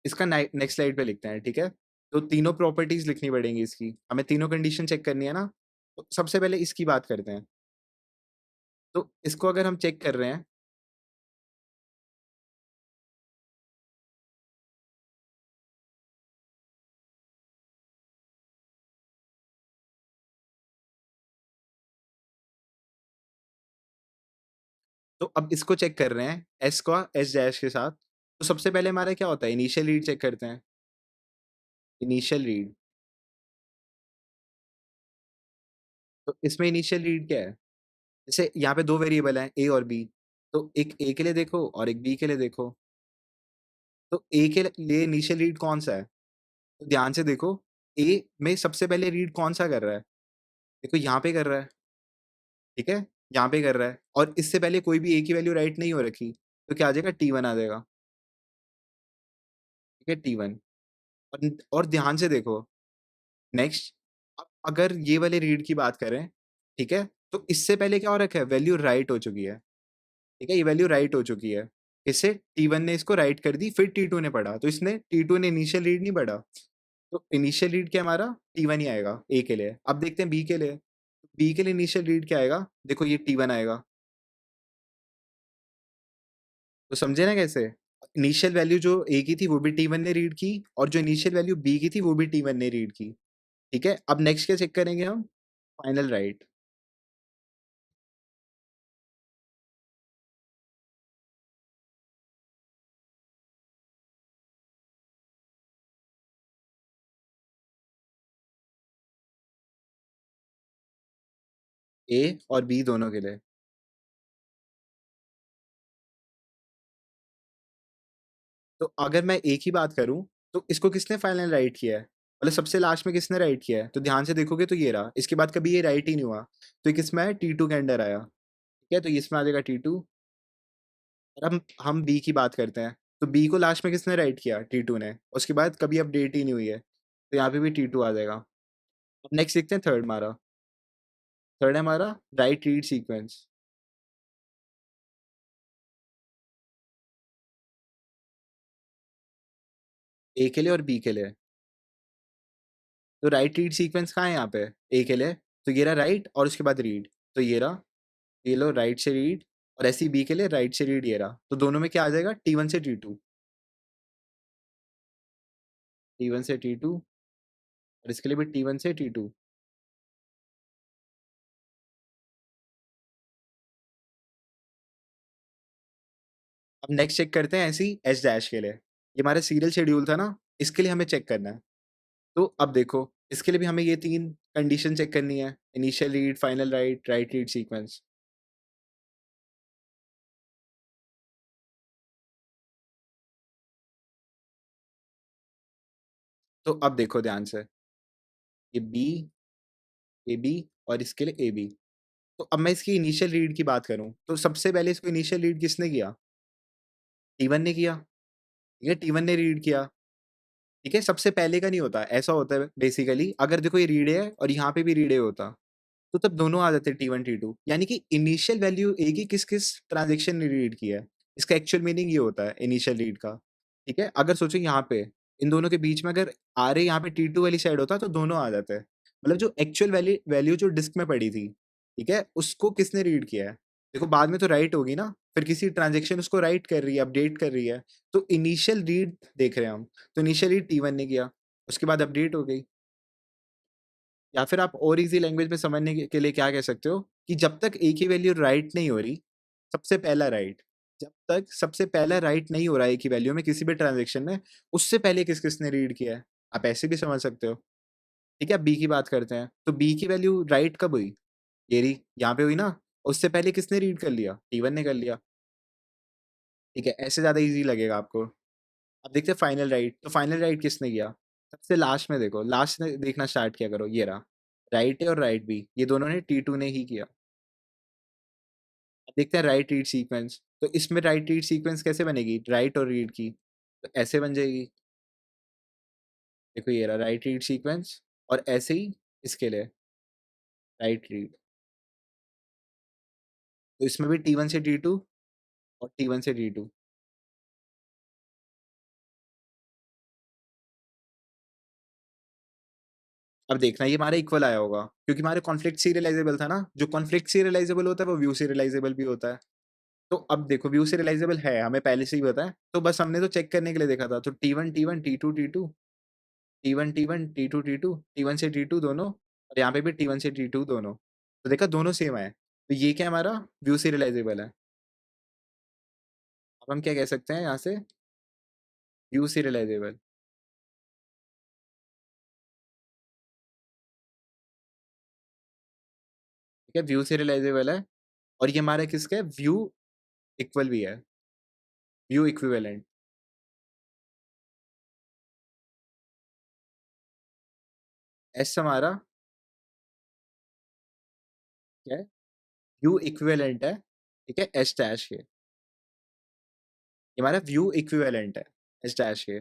इसका नेक्स्ट स्लाइड पे लिखते हैं, ठीक है? तो तीनों प्रॉपर्टीज़ लिखनी पड़ेंगी इसकी, हमें तीनों कंडीशन चेक करनी है ना? तो सबसे पहले इसकी बात करते हैं। तो इसको अगर हम चेक कर रहे हैं, तो अब इसको चेक कर रहे हैं एस का एस डैश के साथ, तो सबसे पहले हमारा क्या होता है इनिशियल रीड चेक करते हैं, इनिशियल रीड। तो इसमें इनिशियल रीड क्या है? जैसे यहाँ पे 2 वेरिएबल हैं ए और बी, तो एक ए के लिए देखो और एक बी के लिए देखो। तो ए के लिए इनिशियल रीड कौन-सा है? तो ध्यान से देखो, ए में सबसे पहले रीड कौन-सा कर रहा है? देखो यहाँ पे कर रहा है, ठीक है? यहाँ पे कर रहा है और इससे पहले कोई भी ए की वैल्यू राइट नहीं हो रखी, तो क्या आ जाएगा T1 आ जाएगा, ठीक है T1 और ध्यान से देखो नेक्स्ट अगर ये वाले रीड की बात करें, ठीक है? तो इससे पहले क्या हो रखा है वैल्यू राइट हो चुकी है, ठीक है? ये वैल्यू राइट हो चुकी है। इससे T1 ने इसको राइट कर दी फिर T2 ने पढ़ा, तो इसने T2 ने इनिशियल रीड नहीं पढ़ा। तो इनिशियल रीड क्या हमारा T1 ही आएगा ए के लिए। अब देखते हैं बी के लिए। बी के लिए इनिशियल रीड क्या आएगा? देखो ये T1 आएगा। तो समझे ना कैसे? इनिशियल वैल्यू जो ए की थी वो भी T1 ने रीड की और जो इनिशियल वैल्यू बी की थी वो भी T1 ने रीड की, ठीक है? अब नेक्स्ट क्या चेक करेंगे हम? Final right. ए और बी दोनों के लिए। तो अगर मैं ए की बात करूँ, तो इसको किसने फाइनल राइट किया है? मतलब सबसे लास्ट में किसने राइट किया है? तो ध्यान से देखोगे तो ये रहा, इसके बाद कभी ये राइट ही नहीं हुआ। तो ये किसमें आया? T2 के अंडर आया, ठीक है? तो ये इसमें आ जाएगा T2 और हम बी की बात करते हैं। तो बी को लास्ट में किसने राइट किया? T2 ने। उसके बाद कभी अपडेट ही नहीं हुई है। तो यहाँ पे भी T2 आ जाएगा। अब नेक्स्ट देखते हैं थर्ड हमारा। थर्ड है हमारा राइट रीड सीक्वेंस, ए के लिए और बी के लिए। तो राइट रीड सीक्वेंस कहाँ है यहाँ पे ए के लिए? तो ये रहा राइट और उसके बाद रीड, तो ये रहा, ये लो राइट से रीड, और ऐसे ही बी के लिए राइट से रीड ये रहा, तो दोनों में क्या आ जाएगा T1 से T2, T1 से T2, और इसके लिए भी T1 से T2। अब नेक्स्ट चेक करते हैं ऐसे ही एच डैश के लिए, ये हमारा सीरियल शेड्यूल था ना, इसके लिए हमें चेक करना है। तो अब देखो इसके लिए भी हमें ये 3 कंडीशन चेक करनी है, initial read, final right, right read sequence. तो अब देखो ध्यान से, ये बी, ए बी और इसके लिए ए बी। तो अब मैं इसकी इनिशियल रीड की बात करूँ, तो सबसे पहले इसको इनिशियल रीड किसने किया? T1 ने किया, ठीक है? T1 ने रीड किया, ठीक है? सबसे पहले का नहीं होता, ऐसा होता है बेसिकली, अगर देखो ये रीड है और यहाँ पे भी रीड है होता, तो तब दोनों आ जाते हैं T1 T2, यानी कि इनिशियल वैल्यू एक ही किस-किस ट्रांज़ैक्शन ने रीड किया है। इसका एक्चुअल मीनिंग ये होता है इनिशियल रीड का, ठीक है? अगर सोचो यहाँ पे, इन दोनों के बीच में अगर आरए यहाँ पे T2 वाली साइड होता तो दोनों आ जाते। मतलब जो एक्चुअल वैल्यू जो डिस्क में पड़ी थी, ठीक है? उसको किसने रीड किया है? देखो बाद में तो राइट होगी ना, फिर किसी ट्रांज़ैक्शन उसको राइट कर रही है, अपडेट कर रही है, तो इनिशियल रीड देख रहे हैं हम, तो इनिशियल रीड T1 ने किया, उसके बाद अपडेट हो गई। या फिर आप और ईज़ी लैंग्वेज में समझने के लिए क्या कह सकते हो कि जब तक ए की वैल्यू राइट नहीं हो रही, सबसे पहला राइट, जब तक सबसे पहला राइट नहीं हो रहा है ए की वैल्यू में किसी भी ट्रांज़ैक्शन में, उससे पहले किस-किसने रीड किया है। आप ऐसे भी समझ सकते हो। ठीक है, अब बी की बात करते हैं, तो बी की वैल्यू राइट कब हुई? ये रही, यहाँ पे हुई ना, उससे पहले किसने रीड कर लिया? T1 ने कर लिया। ठीक है, ऐसे ज़्यादा ईज़ी लगेगा आपको। अब देखते हैं फाइनल राइट, तो फाइनल राइट किसने किया? सबसे लास्ट में देखो, लास्ट में देखना स्टार्ट किया करो, ये रहा। राइट ए और राइट बी, ये दोनों ने T2 ने ही किया। अब देखते हैं राइट रीड सीक्वेंस, तो इसमें राइट रीड सीक्वेंस कैसे बनेगी? राइट और रीड की, तो ऐसे बन जाएगी। देखो ये रहा राइट रीड सीक्वेंस, और ऐसे ही इसके लिए राइट रीड, तो इसमें भी T1 से T2 और T1 से T2। अब देखना ये हमारा इक्वल आया होगा, क्योंकि हमारे कॉन्फ्लिक्ट सीरियलाइजेबल था ना, जो कॉन्फ्लिक्ट सीरियलाइजेबल होता है वो व्यू सीरियलाइजेबल भी होता है। तो अब देखो व्यू सीरियलाइजेबल है, हमें पहले से ही पता है, तो बस हमने तो चेक करने के लिए देखा था, तो T1 T1 T2 T2, T1 T1 T2 T2, T1 से T2 दोनों, और यहाँ पे भी T1 से T2 दोनों। तो देखा दोनों सेम है, तो ये क्या हमारा व्यू सीरियलाइजेबल है। अब हम क्या कह सकते हैं यहाँ से, व्यू सीरियलाइजेबल, ठीक है, व्यू सीरियलाइजेबल है, और ये हमारा किसका है, व्यू इक्वल भी है, व्यू इक्विवेलेंट। एस हमारा क्या है, व्यू इक्विवेलेंट है, ठीक है, एस डैश के, ये हमारा व्यू इक्विवेलेंट है एस डैश के।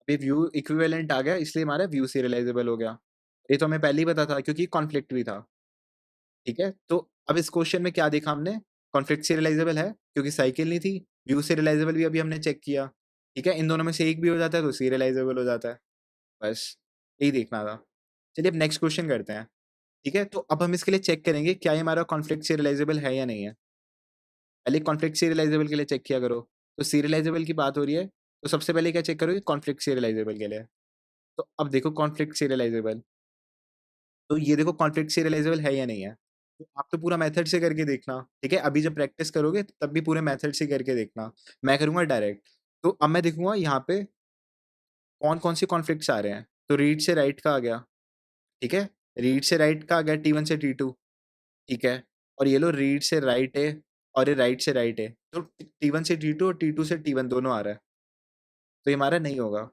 अभी व्यू इक्विवेलेंट आ गया, इसलिए हमारा व्यू सीरियलाइजेबल हो गया। ये तो हमें पहले ही पता था क्योंकि कॉन्फ्लिक्ट भी था, ठीक है? तो अब इस क्वेश्चन में क्या देखा हमने, कॉन्फ्लिक्ट सीरियलाइजेबल है क्योंकि साइकिल नहीं थी, व्यू सीरियलाइजेबल भी अभी हमने चेक किया, ठीक है? इन दोनों में से एक भी हो जाता है तो सीरियलाइजेबल हो जाता है, बस यही देखना था। चलिए अब नेक्स्ट क्वेश्चन करते हैं, ठीक है? तो अब हम इसके लिए चेक करेंगे क्या ये हमारा कॉन्फ्लिक्ट सीरियलाइजेबल है या नहीं है। पहले कॉन्फ्लिक्ट सीरियलाइजेबल के लिए चेक किया करो, तो सीरियलाइजेबल की बात हो रही है, तो सबसे पहले क्या चेक करोगे, कॉन्फ्लिक्ट सीरियलाइजेबल के लिए। तो अब देखो कॉन्फ्लिक्ट सीरियलाइजेबल, तो ये देखो कॉन्फ्लिक्ट सीरियलाइजेबल है या नहीं है। तो आप तो पूरा मेथड से करके देखना, ठीक है? अभी जब प्रैक्टिस करोगे तब भी पूरे मेथड से करके देखना। मैं करूँगा डायरेक्ट। तो अब मैं देखूँगा यहाँ पे कौन-कौन से कॉन्फ्लिक्ट्स आ रहे हैं। तो रीड से राइट का आ गया, ठीक है? रीड से राइट का आ गया T1 से T2, ठीक है? और ये लो रीड से राइट है और ये राइट से राइट है। तो T1 से T2 और T2 से T1 दोनों आ रहा है। तो ये हमारा नहीं होगा।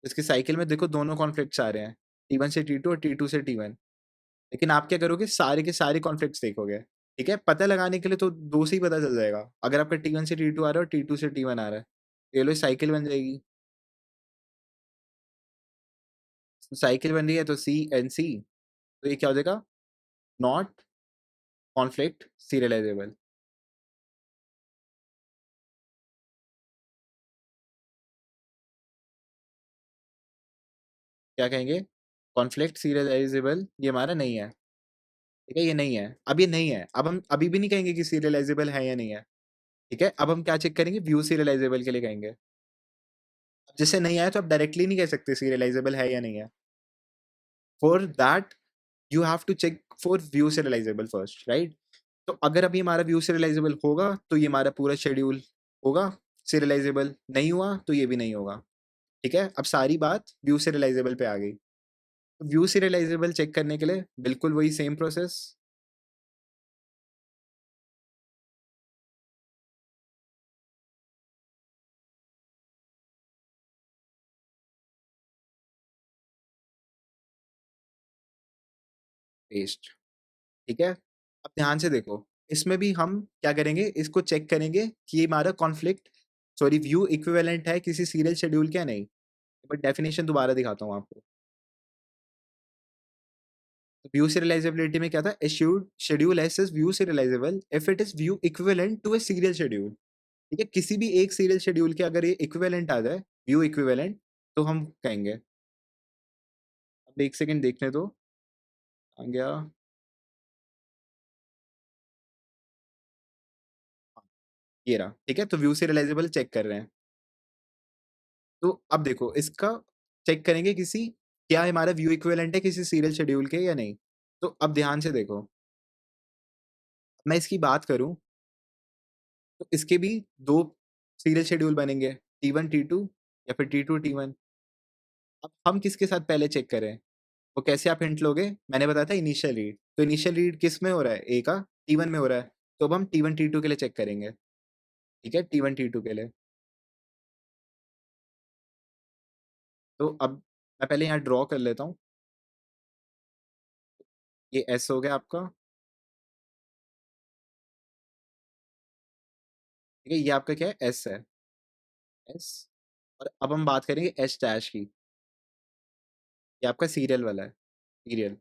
इसकी साइकिल में देखो दोनों कॉन्फ्लिक्ट्स आ रहे हैं, T1 से T2 और T2 से T1। लेकिन आप क्या करोगे, सारे के सारे कॉन्फ्लिक्ट्स देखोगे, ठीक है? पता लगाने के लिए तो 2 से ही पता चल जाएगा। अगर आपका T1 से T2 आ रहा है और T2 से T1 आ रहा है, ये लो साइकिल बन जाएगी। साइकिल बन रही है तो सी एंड सी, तो ये क्या हो जाएगा, नॉट कॉन्फ्लिक्ट सीरियलाइजेबल। क्या कहेंगे? कॉन्फ्लिक्ट सीरियलाइजेबल ये हमारा नहीं है, ठीक है? ये नहीं है, अब ये नहीं है। अब हम अभी भी नहीं कहेंगे कि सीरियलाइजेबल है या नहीं है, ठीक है? अब हम क्या चेक करेंगे? व्यू सीरियलाइजेबल के लिए कहेंगे। जिससे नहीं आया तो आप डायरेक्टली नहीं कह सकते सीरियलाइजेबल है या नहीं है। For that you have to check for view serializable first, right? तो अगर अभी हमारा व्यू सीरियलाइजेबल होगा तो ये हमारा पूरा शेड्यूल होगा सीरियलाइजेबल, नहीं हुआ तो ये भी नहीं होगा, ठीक है? अब सारी बात व्यू सीरियलाइजेबल पे आ गई। व्यू सीरियलाइजेबल चेक करने के लिए बिल्कुल वही सेम प्रोसेस। पेस्ट, ठीक है? अब ध्यान से देखो, इसमें भी हम क्या करेंगे? इसको चेक करेंगे कि ये हमारा कॉन्फ्लिक्ट सॉरी व्यू इक्विवेलेंट है किसी सीरियल शेड्यूल के या नहीं। बट डेफिनेशन दोबारा दिखाता हूँ आपको। व्यू सीरियलाइजेबिलिटी में क्या था? A schedule S is view serializable if it is view equivalent to a serial schedule. ठीक है? किसी भी एक सीरियल शेड्यूल के अगर ये इक्विवेलेंट आ जाए, व्यू इक्विवेलेंट, तो हम कहेंगे। अब 1 सेकंड देखने दो, आ गया। ये रहा, ठीक है? तो व्यू सीरियलाइजेबल चेक कर रहे हैं। तो अब देखो इसका चेक करेंगे किसी क्या हमारा व्यू इक्विवेलेंट है किसी सीरियल शेड्यूल के या नहीं। तो अब ध्यान से देखो, मैं इसकी बात करूँ तो इसके भी 2 सीरियल शेड्यूल बनेंगे, T1 T2 या फिर T2 T1। अब हम किसके साथ पहले चेक करें? वो कैसे आप हिंट लोगे? मैंने बताया था इनिशियल रीड, तो इनिशियल रीड किस में हो रहा है? A का T1 में हो रहा है, तो अब हम T1 T2 के लिए चेक करेंगे, ठीक है? T1 T2 के लिए। तो अब मैं पहले यहाँ ड्रॉ कर लेता हूँ। ये S हो गया आपका, ठीक है? ये आपका क्या है? S है, S। और अब हम बात करेंगे S डैश की, ये आपका सीरियल वाला है, सीरियल।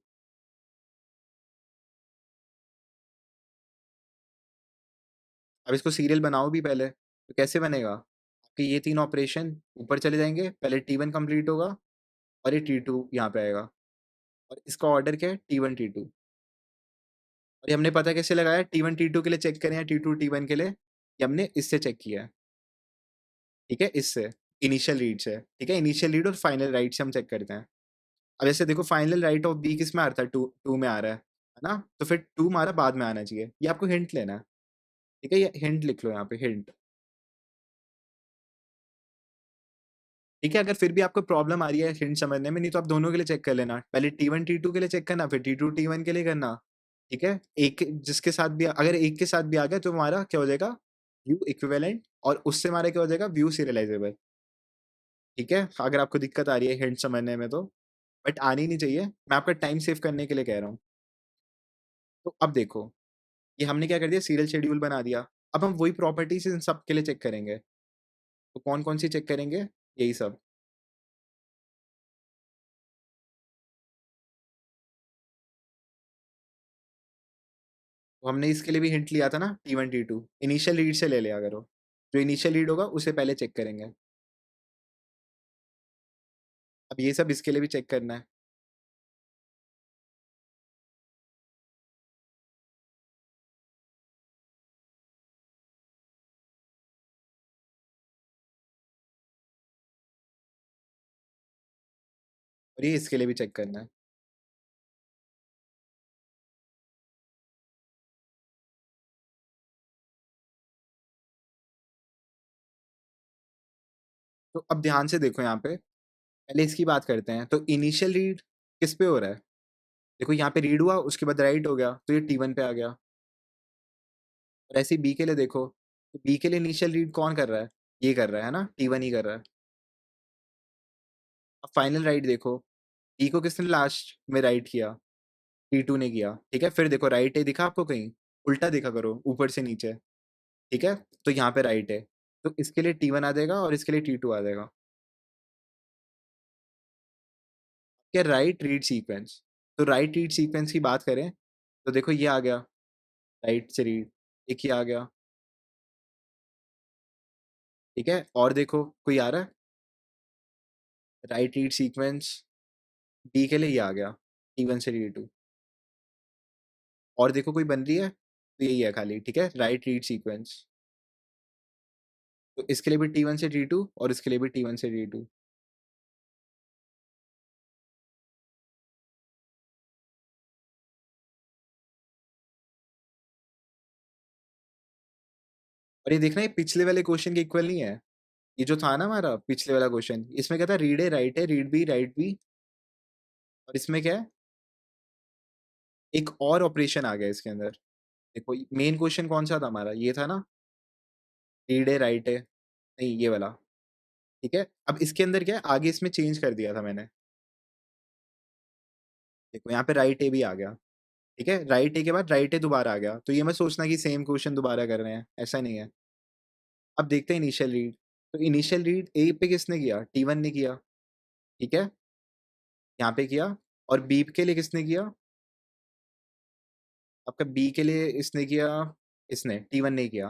अब इसको सीरियल बनाओ भी पहले, तो कैसे बनेगा? कि ये 3 ऑपरेशन ऊपर चले जाएँगे, पहले T1 कंप्लीट होगा और ये T2 यहाँ पे आएगा और इसका ऑर्डर क्या है? T1 T2। और ये हमने पता कैसे लगाया? T1 T2 के लिए चेक करें या T2 T1 के लिए? ये हमने इससे चेक किया है, ठीक है? इससे, इनिशियल रीड से, ठीक है? इनिशियल रीड और फाइनल राइट से हम चेक करते हैं। अब ऐसे देखो फाइनल राइट ऑफ बी किस में आ रहा था? 2 में आ रहा है ना? तो फिर 2 हमारा बाद में आना चाहिए। ये आपको हिंट लेना है, ठीक है? ये हिंट लिख लो यहाँ पे, हिंट। ठीक है? अगर फिर भी आपको प्रॉब्लम आ रही है हिंट समझने में, नहीं तो आप दोनों के लिए चेक कर लेना। पहले T1 T2 के लिए चेक करना, फिर T2 T1 के लिए करना, ठीक है? एक जिसके साथ भी अगर एक के साथ भी आ गया तो हमारा क्या हो जाएगा? व्यू इक्विवेलेंट और उससे हमारा क्या हो जाएगा? व्यू सीरियलाइजेबल, ठीक है? अगर आपको दिक्कत आ रही है हिंट समझने में तो, बट आनी नहीं चाहिए। मैं आपका टाइम सेव करने के लिए कह रहा हूँ। तो अब देखो, ये हमने क्या कर दिया? सीरियल शेड्यूल बना दिया। अब हम वही प्रॉपर्टीज़ इन सब के लिए चेक करेंगे। तो कौन-कौन सी चेक करेंगे? यही सब। तो हमने इसके लिए भी हिंट लिया था ना T1 T2 इनिशियल रीड से ले लिया करो। जो इनिशियल रीड होगा उसे पहले चेक करेंगे। अब ये सब इसके लिए भी चेक करना है। और ये इसके लिए भी चेक करना है। तो अब ध्यान से देखो यहाँ पे, पहले इसकी बात करते हैं। तो इनिशियल रीड किस पे हो रहा है? देखो यहाँ पे रीड हुआ, उसके बाद राइट हो गया, तो ये T1 पे आ गया। और ऐसे ही बी के लिए देखो, तो बी के लिए इनिशियल रीड कौन कर रहा है? ये कर रहा है ना? T1 ही कर रहा है। अब फाइनल राइट देखो, बी को किसने लास्ट में राइट किया? T2 ने किया, ठीक है? फिर देखो राइट है दिखा आपको कहीं? उल्टा देखा करो, ऊपर से नीचे, ठीक है? तो यहाँ पे राइट है। तो इसके लिए T1 आ जाएगा और इसके लिए T2 आ जाएगा। क्या राइट रीड सीक्वेंस, तो राइट रीड सीक्वेंस की बात करें, तो देखो ये आ गया, राइट से रीड, एक ही आ गया, ठीक है? और देखो कोई आ रहा है? राइट रीड सीक्वेंस बी के लिए ये आ गया, T1 से T2। और देखो कोई बन रही है? तो यही है खाली, ठीक है? Right read sequence. तो इसके लिए भी T1 से T2 और इसके लिए भी T1 से T2। और ये देखना, ये पिछले वाले क्वेश्चन के इक्वल नहीं है। ये जो था ना हमारा पिछले वाला क्वेश्चन, इसमें क्या था? रीड ए राइट है, रीड बी राइट बी, और इसमें क्या है? एक और ऑपरेशन आ गया इसके अंदर। देखो मेन क्वेश्चन कौन सा था हमारा? ये था ना, रीड ए राइट है, नहीं ये वाला, ठीक है? अब इसके अंदर क्या है, आगे इसमें चेंज कर दिया था मैंने। देखो यहाँ पे राइट ए भी आ गया, ठीक है? राइट ए के बाद राइट ए दोबारा आ गया, तो ये मत सोचना कि सेम क्वेश्चन दोबारा कर रहे हैं, ऐसा नहीं है। अब देखते हैं इनिशियल रीड। तो इनिशियल रीड ए पे किसने किया? T1 ने किया, ठीक है? यहाँ पे किया। और बी के लिए किसने किया? आपका बी के लिए इसने किया, इसने T1 ने किया,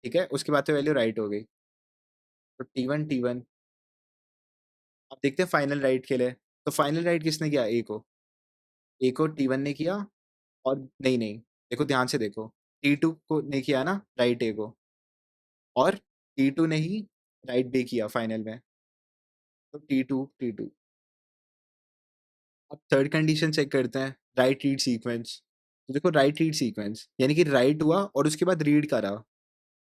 ठीक है? उसके बाद तो वैल्यू राइट हो गई। तो T1 अब देखते हैं फाइनल राइट के लिए। तो फाइनल राइट किसने किया? ए को T1 ने किया। और नहीं नहीं, देखो ध्यान से देखो, T2 को ने किया ना राइट ए को, और T2 ने ही राइट बी किया फाइनल में। तो T2। अब थर्ड कंडीशन चेक करते हैं, राइट रीड सीक्वेंस। तो देखो राइट रीड सीक्वेंस यानी कि राइट हुआ और उसके बाद रीड करा,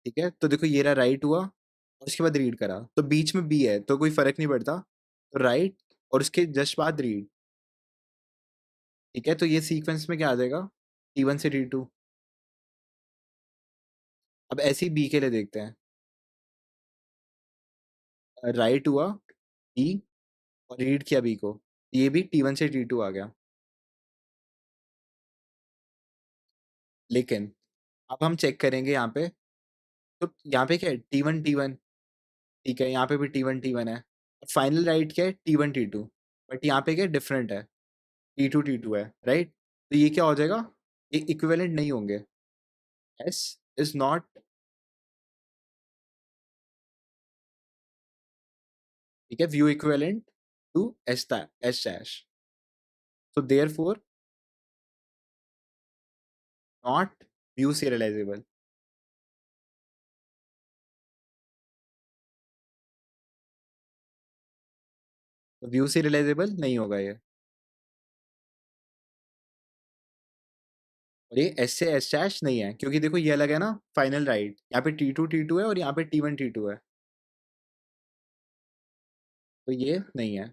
ठीक है? तो देखो ये रहा, राइट हुआ और उसके बाद रीड करा, तो बीच में बी है तो कोई फर्क नहीं पड़ता। तो राइट और उसके जस्ट बाद रीड, ठीक है? तो ये सीक्वेंस में क्या आ जाएगा? T1 से T2। अब ऐसे ही बी के लिए देखते हैं, राइट हुआ बी और रीड किया बी को, ये भी T1 से T2 आ गया। लेकिन अब हम चेक करेंगे यहाँ पे, तो यहाँ पे क्या है? T1 ठीक है, यहाँ पे भी T1 है। फाइनल राइट क्या है? T1 T2। बट यहाँ पे क्या डिफरेंट है? T2 है, राइट? तो ये क्या हो जाएगा? ये इक्विवेलेंट नहीं होंगे। एस इज नॉट, ठीक है, view equivalent to S dash. So therefore not view serializable। तो व्यू serializable नहीं होगा ये। और ये एस से एस डैश नहीं है, क्योंकि देखो ये अलग है ना फाइनल राइट, यहाँ पे T2 है और यहाँ पे T1 है, तो ये नहीं है।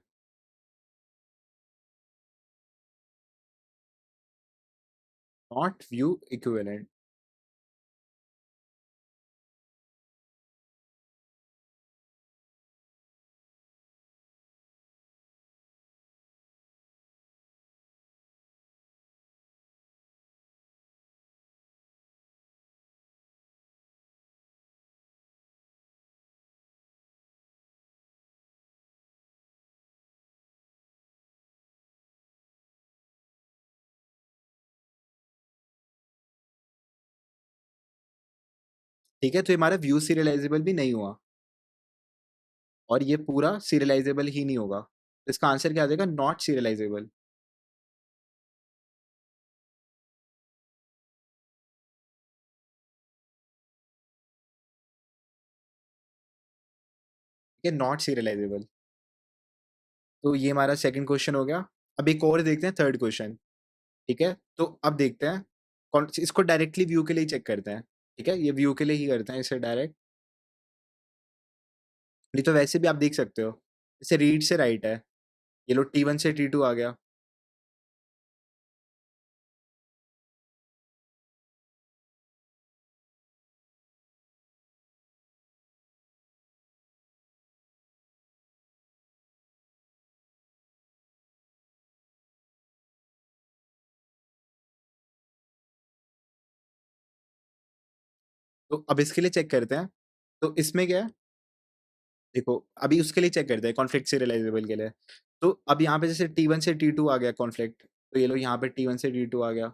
Not view equivalent. ठीक है, तो ये हमारा व्यू सीरियलाइजेबल भी नहीं हुआ, और ये पूरा सीरियलाइजेबल ही नहीं होगा, तो इसका आंसर क्या आ जाएगा? Not serialisable. ठीक है, नॉट सीरियलाइजेबल। तो ये हमारा सेकंड क्वेश्चन हो गया। अब एक और देखते हैं, थर्ड क्वेश्चन, ठीक है? तो अब देखते हैं कौन, इसको डायरेक्टली व्यू के लिए चेक करते हैं, ठीक है? ये व्यू के लिए ही करते हैं इसे डायरेक्ट, नहीं तो वैसे भी आप देख सकते हो, जैसे रीड से राइट है, ये लो T1 से T2 आ गया। तो अब इसके लिए चेक करते हैं, तो इसमें क्या है? देखो अभी उसके लिए चेक करते हैं कॉन्फ्लिक्ट सीरियलाइजेबल के लिए। तो अब यहाँ पे जैसे T1 से T2 आ गया कॉन्फ्लिक्ट, तो ये लो यहाँ पे T1 से T2 आ गया,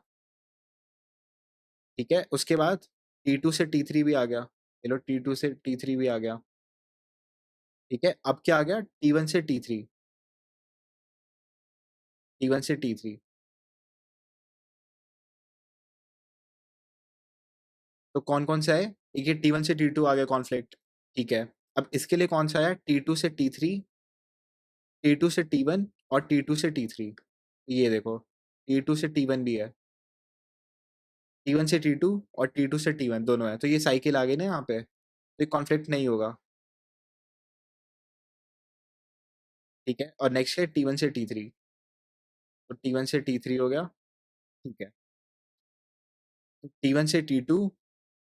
ठीक है? उसके बाद T2 से T3 भी आ गया। ये लो T2 से T3 भी आ गया। ठीक है? अब क्या आ गया? T1 से T3, T1 से T3। तो कौन-कौन से आए? एक ये T1 से T2 आ गया कॉन्फ्लिक्ट, ठीक है। अब इसके लिए कौन-सा आया? T2 से T3, T2 से T1 और T2 से T3। ये देखो, T2 से T1 भी है, T1 से T2 और T2 से T1 दोनों हैं। तो ये साइकिल आ गई ना यहाँ पे, तो ये कॉन्फ्लिक्ट नहीं होगा, ठीक है। और नेक्स्ट है T1 से T3, तो T1 से T3 हो गया, ठीक है। तो T1 से T2,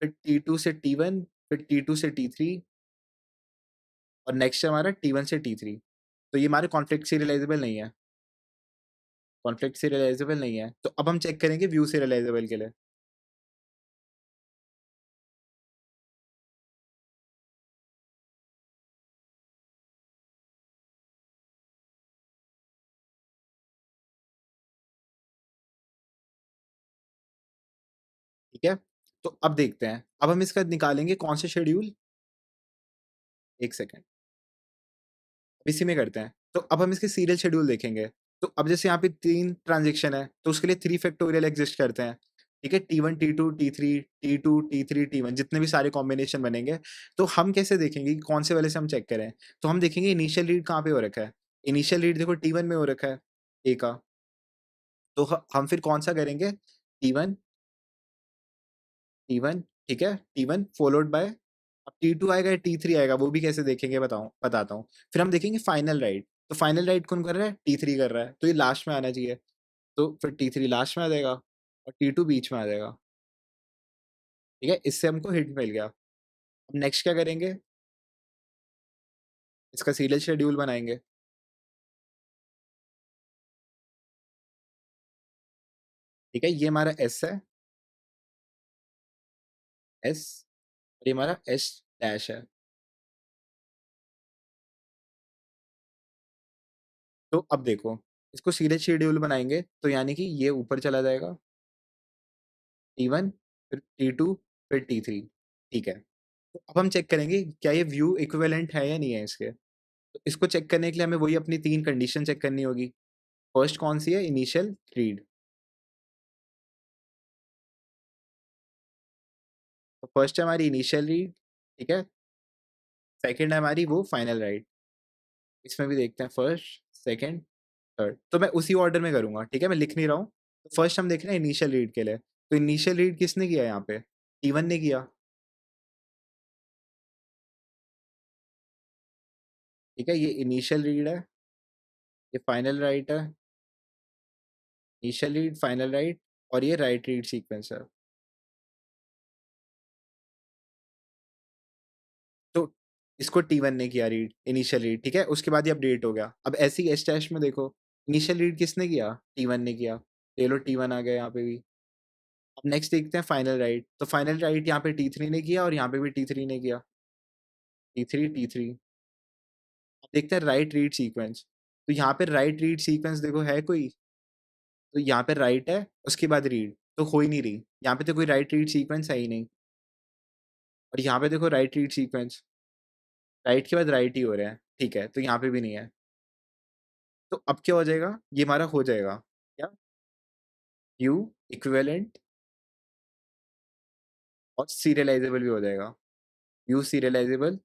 फिर T2 से T1, फिर T2 से T3 और नेक्स्ट है हमारा T1 से T3। तो ये हमारे कॉन्फ्लिक्ट सीरियलाइज़ेबल नहीं है, कॉन्फ्लिक्ट सीरियलाइज़ेबल नहीं है। तो अब हम चेक करेंगे व्यू सीरियलाइज़ेबल के लिए, ठीक है? तो अब देखते हैं, अब हम इसका निकालेंगे कौन से शेड्यूल, 1 सेकंड, इसी में करते हैं। तो अब हम इसके सीरियल शेड्यूल देखेंगे। तो अब जैसे यहाँ पे 3 ट्रांज़ैक्शन है, तो उसके लिए 3 फैक्टोरियल एक्सिस्ट करते हैं, ठीक है? T1, T2, T3, T2, T3, T1 जितने भी सारे कॉम्बिनेशन बनेंगे, तो हम कैसे देखेंगे कि कौन से वाले से हम चेक करें? तो हम देखेंगे इनिशियल रीड कहाँ पे हो रखा है। इनिशियल रीड देखो T1 में हो रखा है, A का, तो ह हम फिर कौन-सा करेंगे? T1, T1, ठीक है? T1 फ़ॉलोड बाय अब T2 आएगा या T3 आएगा, वो भी कैसे देखेंगे बताता हूँ। फिर हम देखेंगे फाइनल राइट, तो फाइनल राइट कौन कर रहा है? T3 कर रहा है, तो ये लास्ट में आना चाहिए। तो फिर T3 लास्ट में आ जाएगा और T2 बीच में आ जाएगा, ठीक है? इससे हमको हिंट मिल गया। अब नेक्स्ट क्या करेंगे? इसका सीरियल शेड्यूल बनाएँगे, ठीक है? ये हमारा S है, S और ये हमारा S डैश है। तो अब देखो, इसको सीरियल शेड्यूल बनाएँगे, तो यानी कि ये ऊपर चला जाएगा, T1 फिर T2 फिर T3, ठीक है? तो अब हम चेक करेंगे क्या ये व्यू इक्विवेलेंट है या नहीं है इसके। तो इसको चेक करने के लिए हमें वही अपनी 3 कंडीशन चेक करनी होगी। फर्स्ट कौन-सी है? Initial read. तो फर्स्ट है हमारी इनिशियल रीड, ठीक है? सेकंड है हमारी वो फाइनल राइट। इसमें भी देखते हैं फर्स्ट, सेकंड, थर्ड। तो मैं उसी ऑर्डर में करूँगा, ठीक है? मैं लिख नहीं रहा हूँ। तो फर्स्ट हम देख रहे हैं इनिशियल रीड के लिए। तो इनिशियल रीड किसने किया यहाँ पे? T1 ने किया, ठीक है? ये इनिशियल रीड है, ये फाइनल राइट है, इनिशियल रीड, फाइनल राइट और ये राइट रीड सीक्वेंस है। तो इसको T1 ने किया रीड, इनिशियल रीड, ठीक है? उसके बाद ये अपडेट हो गया। अब ऐसे ही एस डैश में देखो, इनिशियल रीड किसने किया? T1 ने किया। ये लो T1 आ गया यहाँ पे भी। अब नेक्स्ट देखते हैं फाइनल राइट। तो फाइनल राइट यहाँ पे T3 ने किया और यहाँ पे भी T3 ने किया। T3, T3। अब देखते हैं राइट रीड सीक्वेंस। तो यहाँ पे राइट रीड सीक्वेंस देखो है कोई? तो यहाँ पे राइट है, उसके बाद रीड, तो हो ही नहीं रही। यहाँ पे तो कोई राइट रीड सीक्वेंस है ही नहीं और यहाँ पे देखो राइट रीड सीक्वेंस, राइट के बाद राइट ही हो रहा है, ठीक है? तो यहाँ पे भी नहीं है। तो अब क्या हो जाएगा? ये हमारा हो जाएगा, क्या? व्यू इक्विवेलेंट और सीरियलाइज़ेबल भी हो जाएगा। व्यू सीरियलाइज़ेबल,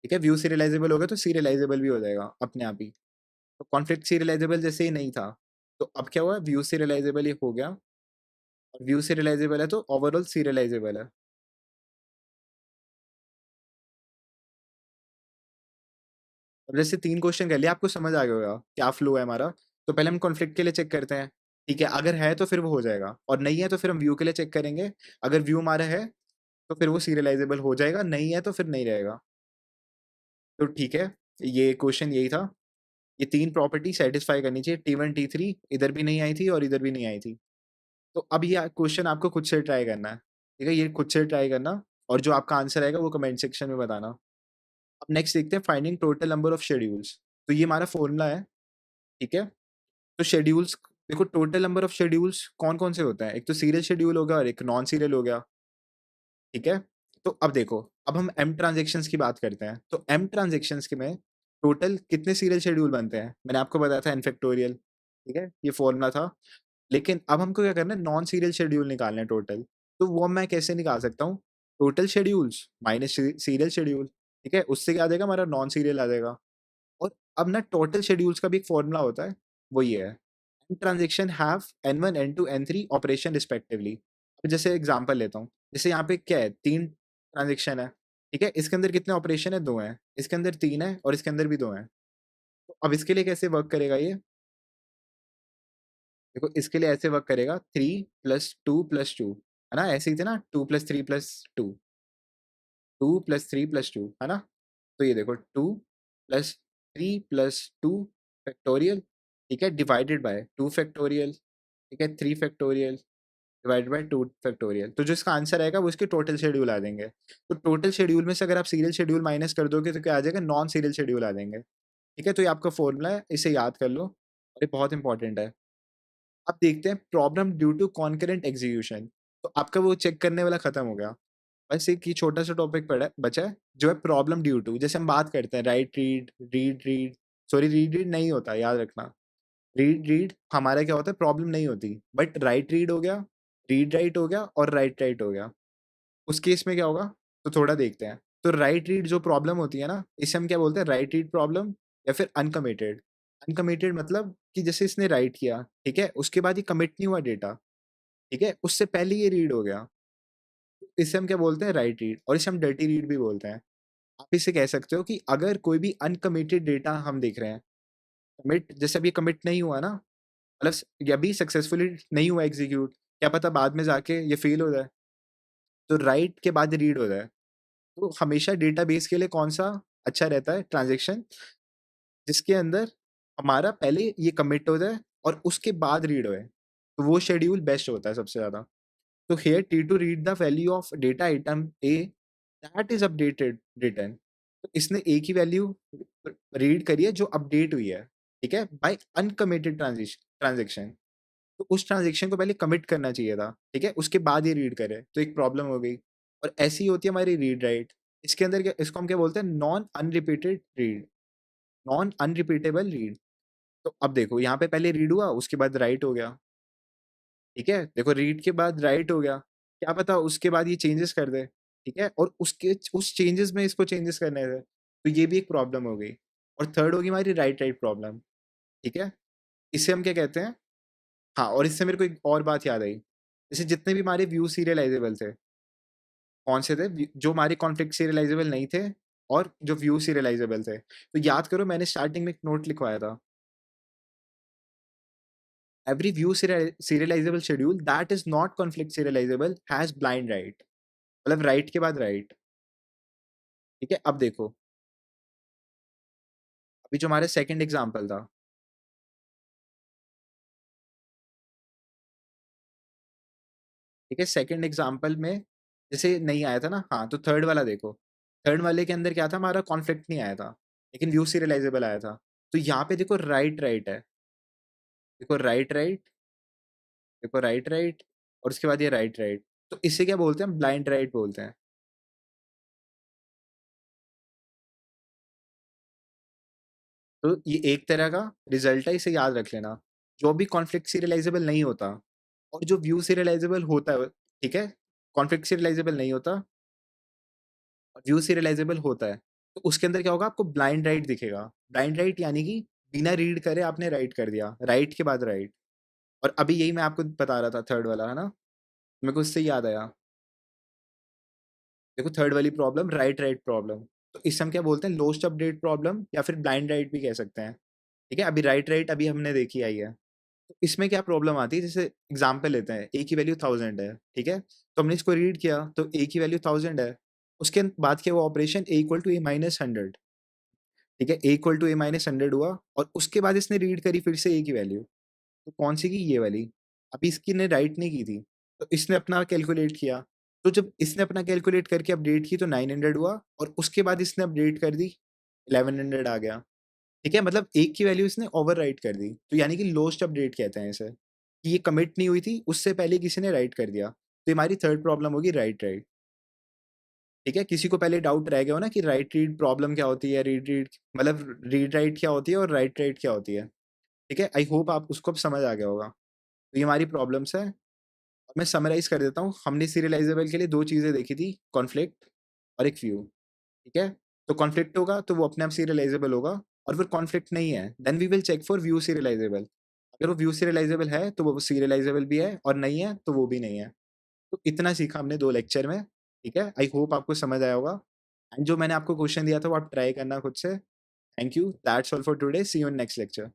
ठीक है? व्यू सीरियलाइज़ेबल हो गया तो सीरियलाइज़ेबल भी हो जाएगा अपने आप ही। तो कॉन्फ्लिक्ट सीरियलाइज़ेबल जैसे ही नहीं था, तो अब क्या हुआ? व्यू सीरियलाइज़ेबल ये हो गया और व्यू सीरियलाइज़ेबल है तो ओवरऑल सीरियलाइज़ेबल है। अब जैसे 3 क्वेश्चन कर लिए, आपको समझ आ गया होगा क्या फ्लो है हमारा। तो पहले हम कॉन्फ्लिक्ट के लिए चेक करते हैं, ठीक है? अगर है तो फिर वो हो जाएगा और नहीं है तो फिर हम व्यू के लिए चेक करेंगे। अगर व्यू हमारा है, तो फिर वो सीरियलाइज़ेबल हो जाएगा, नहीं है तो फिर नहीं रहेगा। तो ठीक है, ये क्वेश्चन यही था। ये 3 प्रॉपर्टी सैटिस्फाई करनी चाहिए, T1, T3 इधर भी नहीं आई थी और इधर भी नहीं आई थी। तो अब ये क्वेश्चन आपको खुद से ट्राई करना है, ठीक है? ये खुद से ट्राई करना और जो आपका आंसर आएगा वो कमेंट सेक्शन में बताना। अब नेक्स्ट देखते हैं finding total number of schedules. तो ये हमारा फॉर्मूला है, ठीक है? तो शेड्यूल्स देखो टोटल नंबर ऑफ शेड्यूल्स कौन-कौन से होते हैं? एक तो सीरियल शेड्यूल हो गया और एक नॉन सीरियल हो गया, ठीक है? तो अब देखो, अब हम एम ट्रांज़ैक्शंस की बात करते हैं। तो एम ट्रांज़ैक्शंस के में टोटल कितने सीरियल शेड्यूल बनते हैं? मैंने आपको बताया था एन फैक्टोरियल, ठीक है? ये फ़ॉर्मूला था। लेकिन अब हमको क्या करना है, नॉन सीरियल शेड्यूल निकालना है टोटल। तो वो मैं कैसे निकाल सकता हूँ? Total schedules minus serial schedule, ठीक है? उससे क्या आ जाएगा, हमारा नॉन सीरियल आ जाएगा। और अब ना टोटल शेड्यूल्स का भी एक फ़ॉर्मूला होता है, वो ये है, transaction have N1, N2, N3 operation respectively. अब जैसे एग्ज़ाम्पल लेता हूँ, जैसे यहाँ पे क्या है, 3 ट्रांज़ैक्शन है, ठीक है? इसके अंदर कितने ऑपरेशन है? 2 हैं। इसके अंदर 3 है और इसके अंदर भी 2 हैं। तो अब इसके लिए कैसे वर्क करेगा ये? देखो इसके लिए ऐसे वर्क करेगा, 3 + 2 + 2, है ना? ऐसे ही थे ना, 2 + 3 + 2, 2 + 3 + 2, है ना? तो ये देखो 2 + 3 + 2 फैक्टोरियल, ठीक है? डिवाइडेड बाय 2 फैक्टोरियल, ठीक है? 3 फैक्टोरियल डिवाइडेड बाय 2 फैक्टोरियल। तो जो इसका आंसर आएगा वो इसके टोटल शेड्यूल आ जाएँगे। तो टोटल शेड्यूल में से अगर आप सीरियल शेड्यूल माइनस कर दोगे तो क्या आ जाएगा? नॉन सीरियल शेड्यूल आ जाएँगे। ठीक है? तो ये आपका फ़ॉर्मूला है, इसे याद कर लो और ये बहुत इंपॉर्टेंट है। अब देखते हैं problem due to concurrent execution. तो आपका वो चेक करने वाला खत्म हो गया। बस एक ये छोटा-सा टॉपिक पड़ा है बचा है, जो है प्रॉब्लम ड्यू टू। जैसे हम बात करते हैं right read, read read, sorry read read नहीं होता, याद रखना। रीड रीड हमारा क्या होता है, प्रॉब्लम नहीं होती, बट राइट रीड हो गया, रीड राइट हो गया और राइट राइट हो गया। उस केस में क्या होगा? तो थोड़ा देखते हैं। तो राइट रीड जो प्रॉब्लम होती है ना, इसे हम क्या बोलते हैं, राइट रीड प्रॉब्लम या फिर अनकमिटेड। अनकमिटेड मतलब कि जैसे इसने राइट किया, ठीक है? उसके बाद ये कमिट नहीं हुआ डेटा, ठीक है? उससे पहले ये रीड हो गया। इसे हम क्या बोलते हैं, राइट रीड, और इसे हम डर्टी रीड भी बोलते हैं। आप इसे कह सकते हो कि अगर कोई भी अनकमिटेड डेटा हम देख रहे हैं, कमिट जैसे अभी कमिट नहीं हुआ ना, मतलब ये अभी सक्सेसफुली नहीं हुआ एग्ज़ीक्यूट, क्या पता बाद में जाके ये फ़ेल हो जाए, तो राइट के बाद रीड हो जाए। तो हमेशा डेटाबेस के लिए कौन-सा अच्छा रहता है ट्रांज़ैक्शन, जिसके अंदर हमारा पहले ये कमिट हो जाए और उसके बाद रीड होए, तो वो शेड्यूल बेस्ट होता है सबसे ज़्यादा। तो here T2 read the value of data item A that is updated return. तो इसने A की वैल्यू रीड करी है जो अपडेट हुई है, ठीक है? By uncommitted transaction. तो उस ट्रांज़ैक्शन को पहले कमिट करना चाहिए था, ठीक है? उसके बाद ये रीड करे, तो एक प्रॉब्लम हो गई। और ऐसी ही होती है हमारी रीड राइट। इसके अंदर क्या, इसको हम क्या बोलते हैं, non unrepeated read, non unrepeatable read. तो अब देखो यहाँ पे पहले रीड हुआ, उसके बाद राइट हो गया, ठीक है? देखो रीड के बाद राइट हो गया, क्या पता उसके बाद ये चेंजेस कर दे, ठीक है? और उसके उस चेंजेस में इसको चेंजेस करने थे, तो ये भी एक प्रॉब्लम हो गई। और थर्ड होगी हमारी राइट राइट प्रॉब्लम, ठीक है? इसे हम क्या कहते हैं, हाँ, और इससे मेरे को एक और बात याद आई। जैसे जितने भी हमारे व्यू सीरियलाइज़ेबल थे, कौन से थे? जो हमारे कॉन्फ्लिक्ट सीरियलाइज़ेबल नहीं थे और जो व्यू सीरियलाइज़ेबल थे। तो याद करो मैंने स्टार्टिंग में एक नोट लिखवाया था, every view serializable schedule that is not conflict serializable has blind write, मतलब राइट के बाद राइट, ठीक है? अब देखो, अभी जो हमारा सेकंड एग्ज़ाम्पल था, ठीक है? सेकंड एग्ज़ाम्पल में जैसे नहीं आया था ना, हाँ, तो थर्ड वाला देखो। थर्ड वाले के अंदर क्या था, हमारा कॉन्फ्लिक्ट नहीं आया था, लेकिन व्यू सीरियलाइज़ेबल आया था। तो यहाँ पे देखो राइट राइट है, देखो राइट राइट, देखो राइट राइट और उसके बाद ये राइट राइट। तो इसे क्या बोलते हैं, हम ब्लाइंड राइट बोलते हैं। तो ये एक तरह का रिज़ल्ट है, इसे याद रख लेना। जो भी कॉन्फ्लिक्ट सीरियलाइज़ेबल नहीं होता और जो व्यू सीरियलाइज़ेबल होता है, ठीक है? कॉन्फ्लिक्ट सीरियलाइज़ेबल नहीं होता और व्यू सीरियलाइज़ेबल होता है। तो उसके अंदर क्या होगा, आपको ब्लाइंड राइट दिखेगा। ब्लाइंड राइट यानी कि बिना रीड करे आपने राइट कर दिया, राइट के बाद राइट। और अभी यही मैं आपको बता रहा था थर्ड वाला, है ना? मेरे को इससे याद आया। देखो थर्ड वाली प्रॉब्लम राइट राइट प्रॉब्लम, तो इसे हम क्या बोलते हैं, लोस्ट अपडेट प्रॉब्लम या फिर ब्लाइंड राइट भी कह सकते हैं, ठीक है? अभी राइट राइट अभी हमने देखी आई है। तो इसमें क्या प्रॉब्लम आती है, जैसे एग्जांपल लेते हैं, ए की वैल्यू 1000 है, ठीक है? तो हमने इसको रीड किया तो ए की वैल्यू 1000 है, उसके बाद किया वो operation A equal to A minus 100, ठीक है? A equal to A minus 100 हुआ और उसके बाद इसने रीड करी फिर से ए की वैल्यू, तो कौन सी की, ये वाली। अभी इसकी ने राइट नहीं की थी, तो इसने अपना कैलकुलेट किया, तो जब इसने अपना कैलकुलेट करके अपडेट की तो 900 हुआ और उसके बाद इसने अपडेट कर दी, 1100 आ गया, ठीक है? मतलब एक की वैल्यू इसने ओवरराइट कर दी, तो यानी कि लोस्ट अपडेट कहते हैं इसे, कि ये कमिट नहीं हुई थी, उससे पहले किसी ने राइट कर दिया। तो ये हमारी थर्ड प्रॉब्लम होगी राइट-राइट। ठीक है? किसी को पहले डाउट रह गया हो ना कि राइट-रीड प्रॉब्लम क्या होती है, रीड-रीड मतलब रीड-राइट क्या होती है और राइट-राइट क्या होती है। ठीक है? आई होप आप उसको अब समझ आ गया होगा। तो ये हमारी प्रॉब्लम्स हैं। अब मैं समराइज़ कर देता हूँ। हमने सीरियलाइज़ेबल के लिए 2 चीज़ें देखी थी, कॉन्फ्लिक्ट और एक व्यू। ठीक है? तो कॉन्फ्लिक्ट होगा तो वो अपने आप सीरियलाइज़ेबल होगा और फिर कॉन्फ्लिक्ट नहीं है, then we will check for view serializable. अगर वो व्यू सीरियलाइज़ेबल है, तो वो सीरियलाइज़ेबल भी है और नहीं है, तो वो भी नहीं है। तो इतना सीखा हमने 2 लेक्चर में, ठीक है? आई होप आपको समझ आया होगा एंड जो मैंने आपको क्वेश्चन दिया था, वो आप ट्राई करना खुद से। Thank you, that's all for today, see you in next lecture.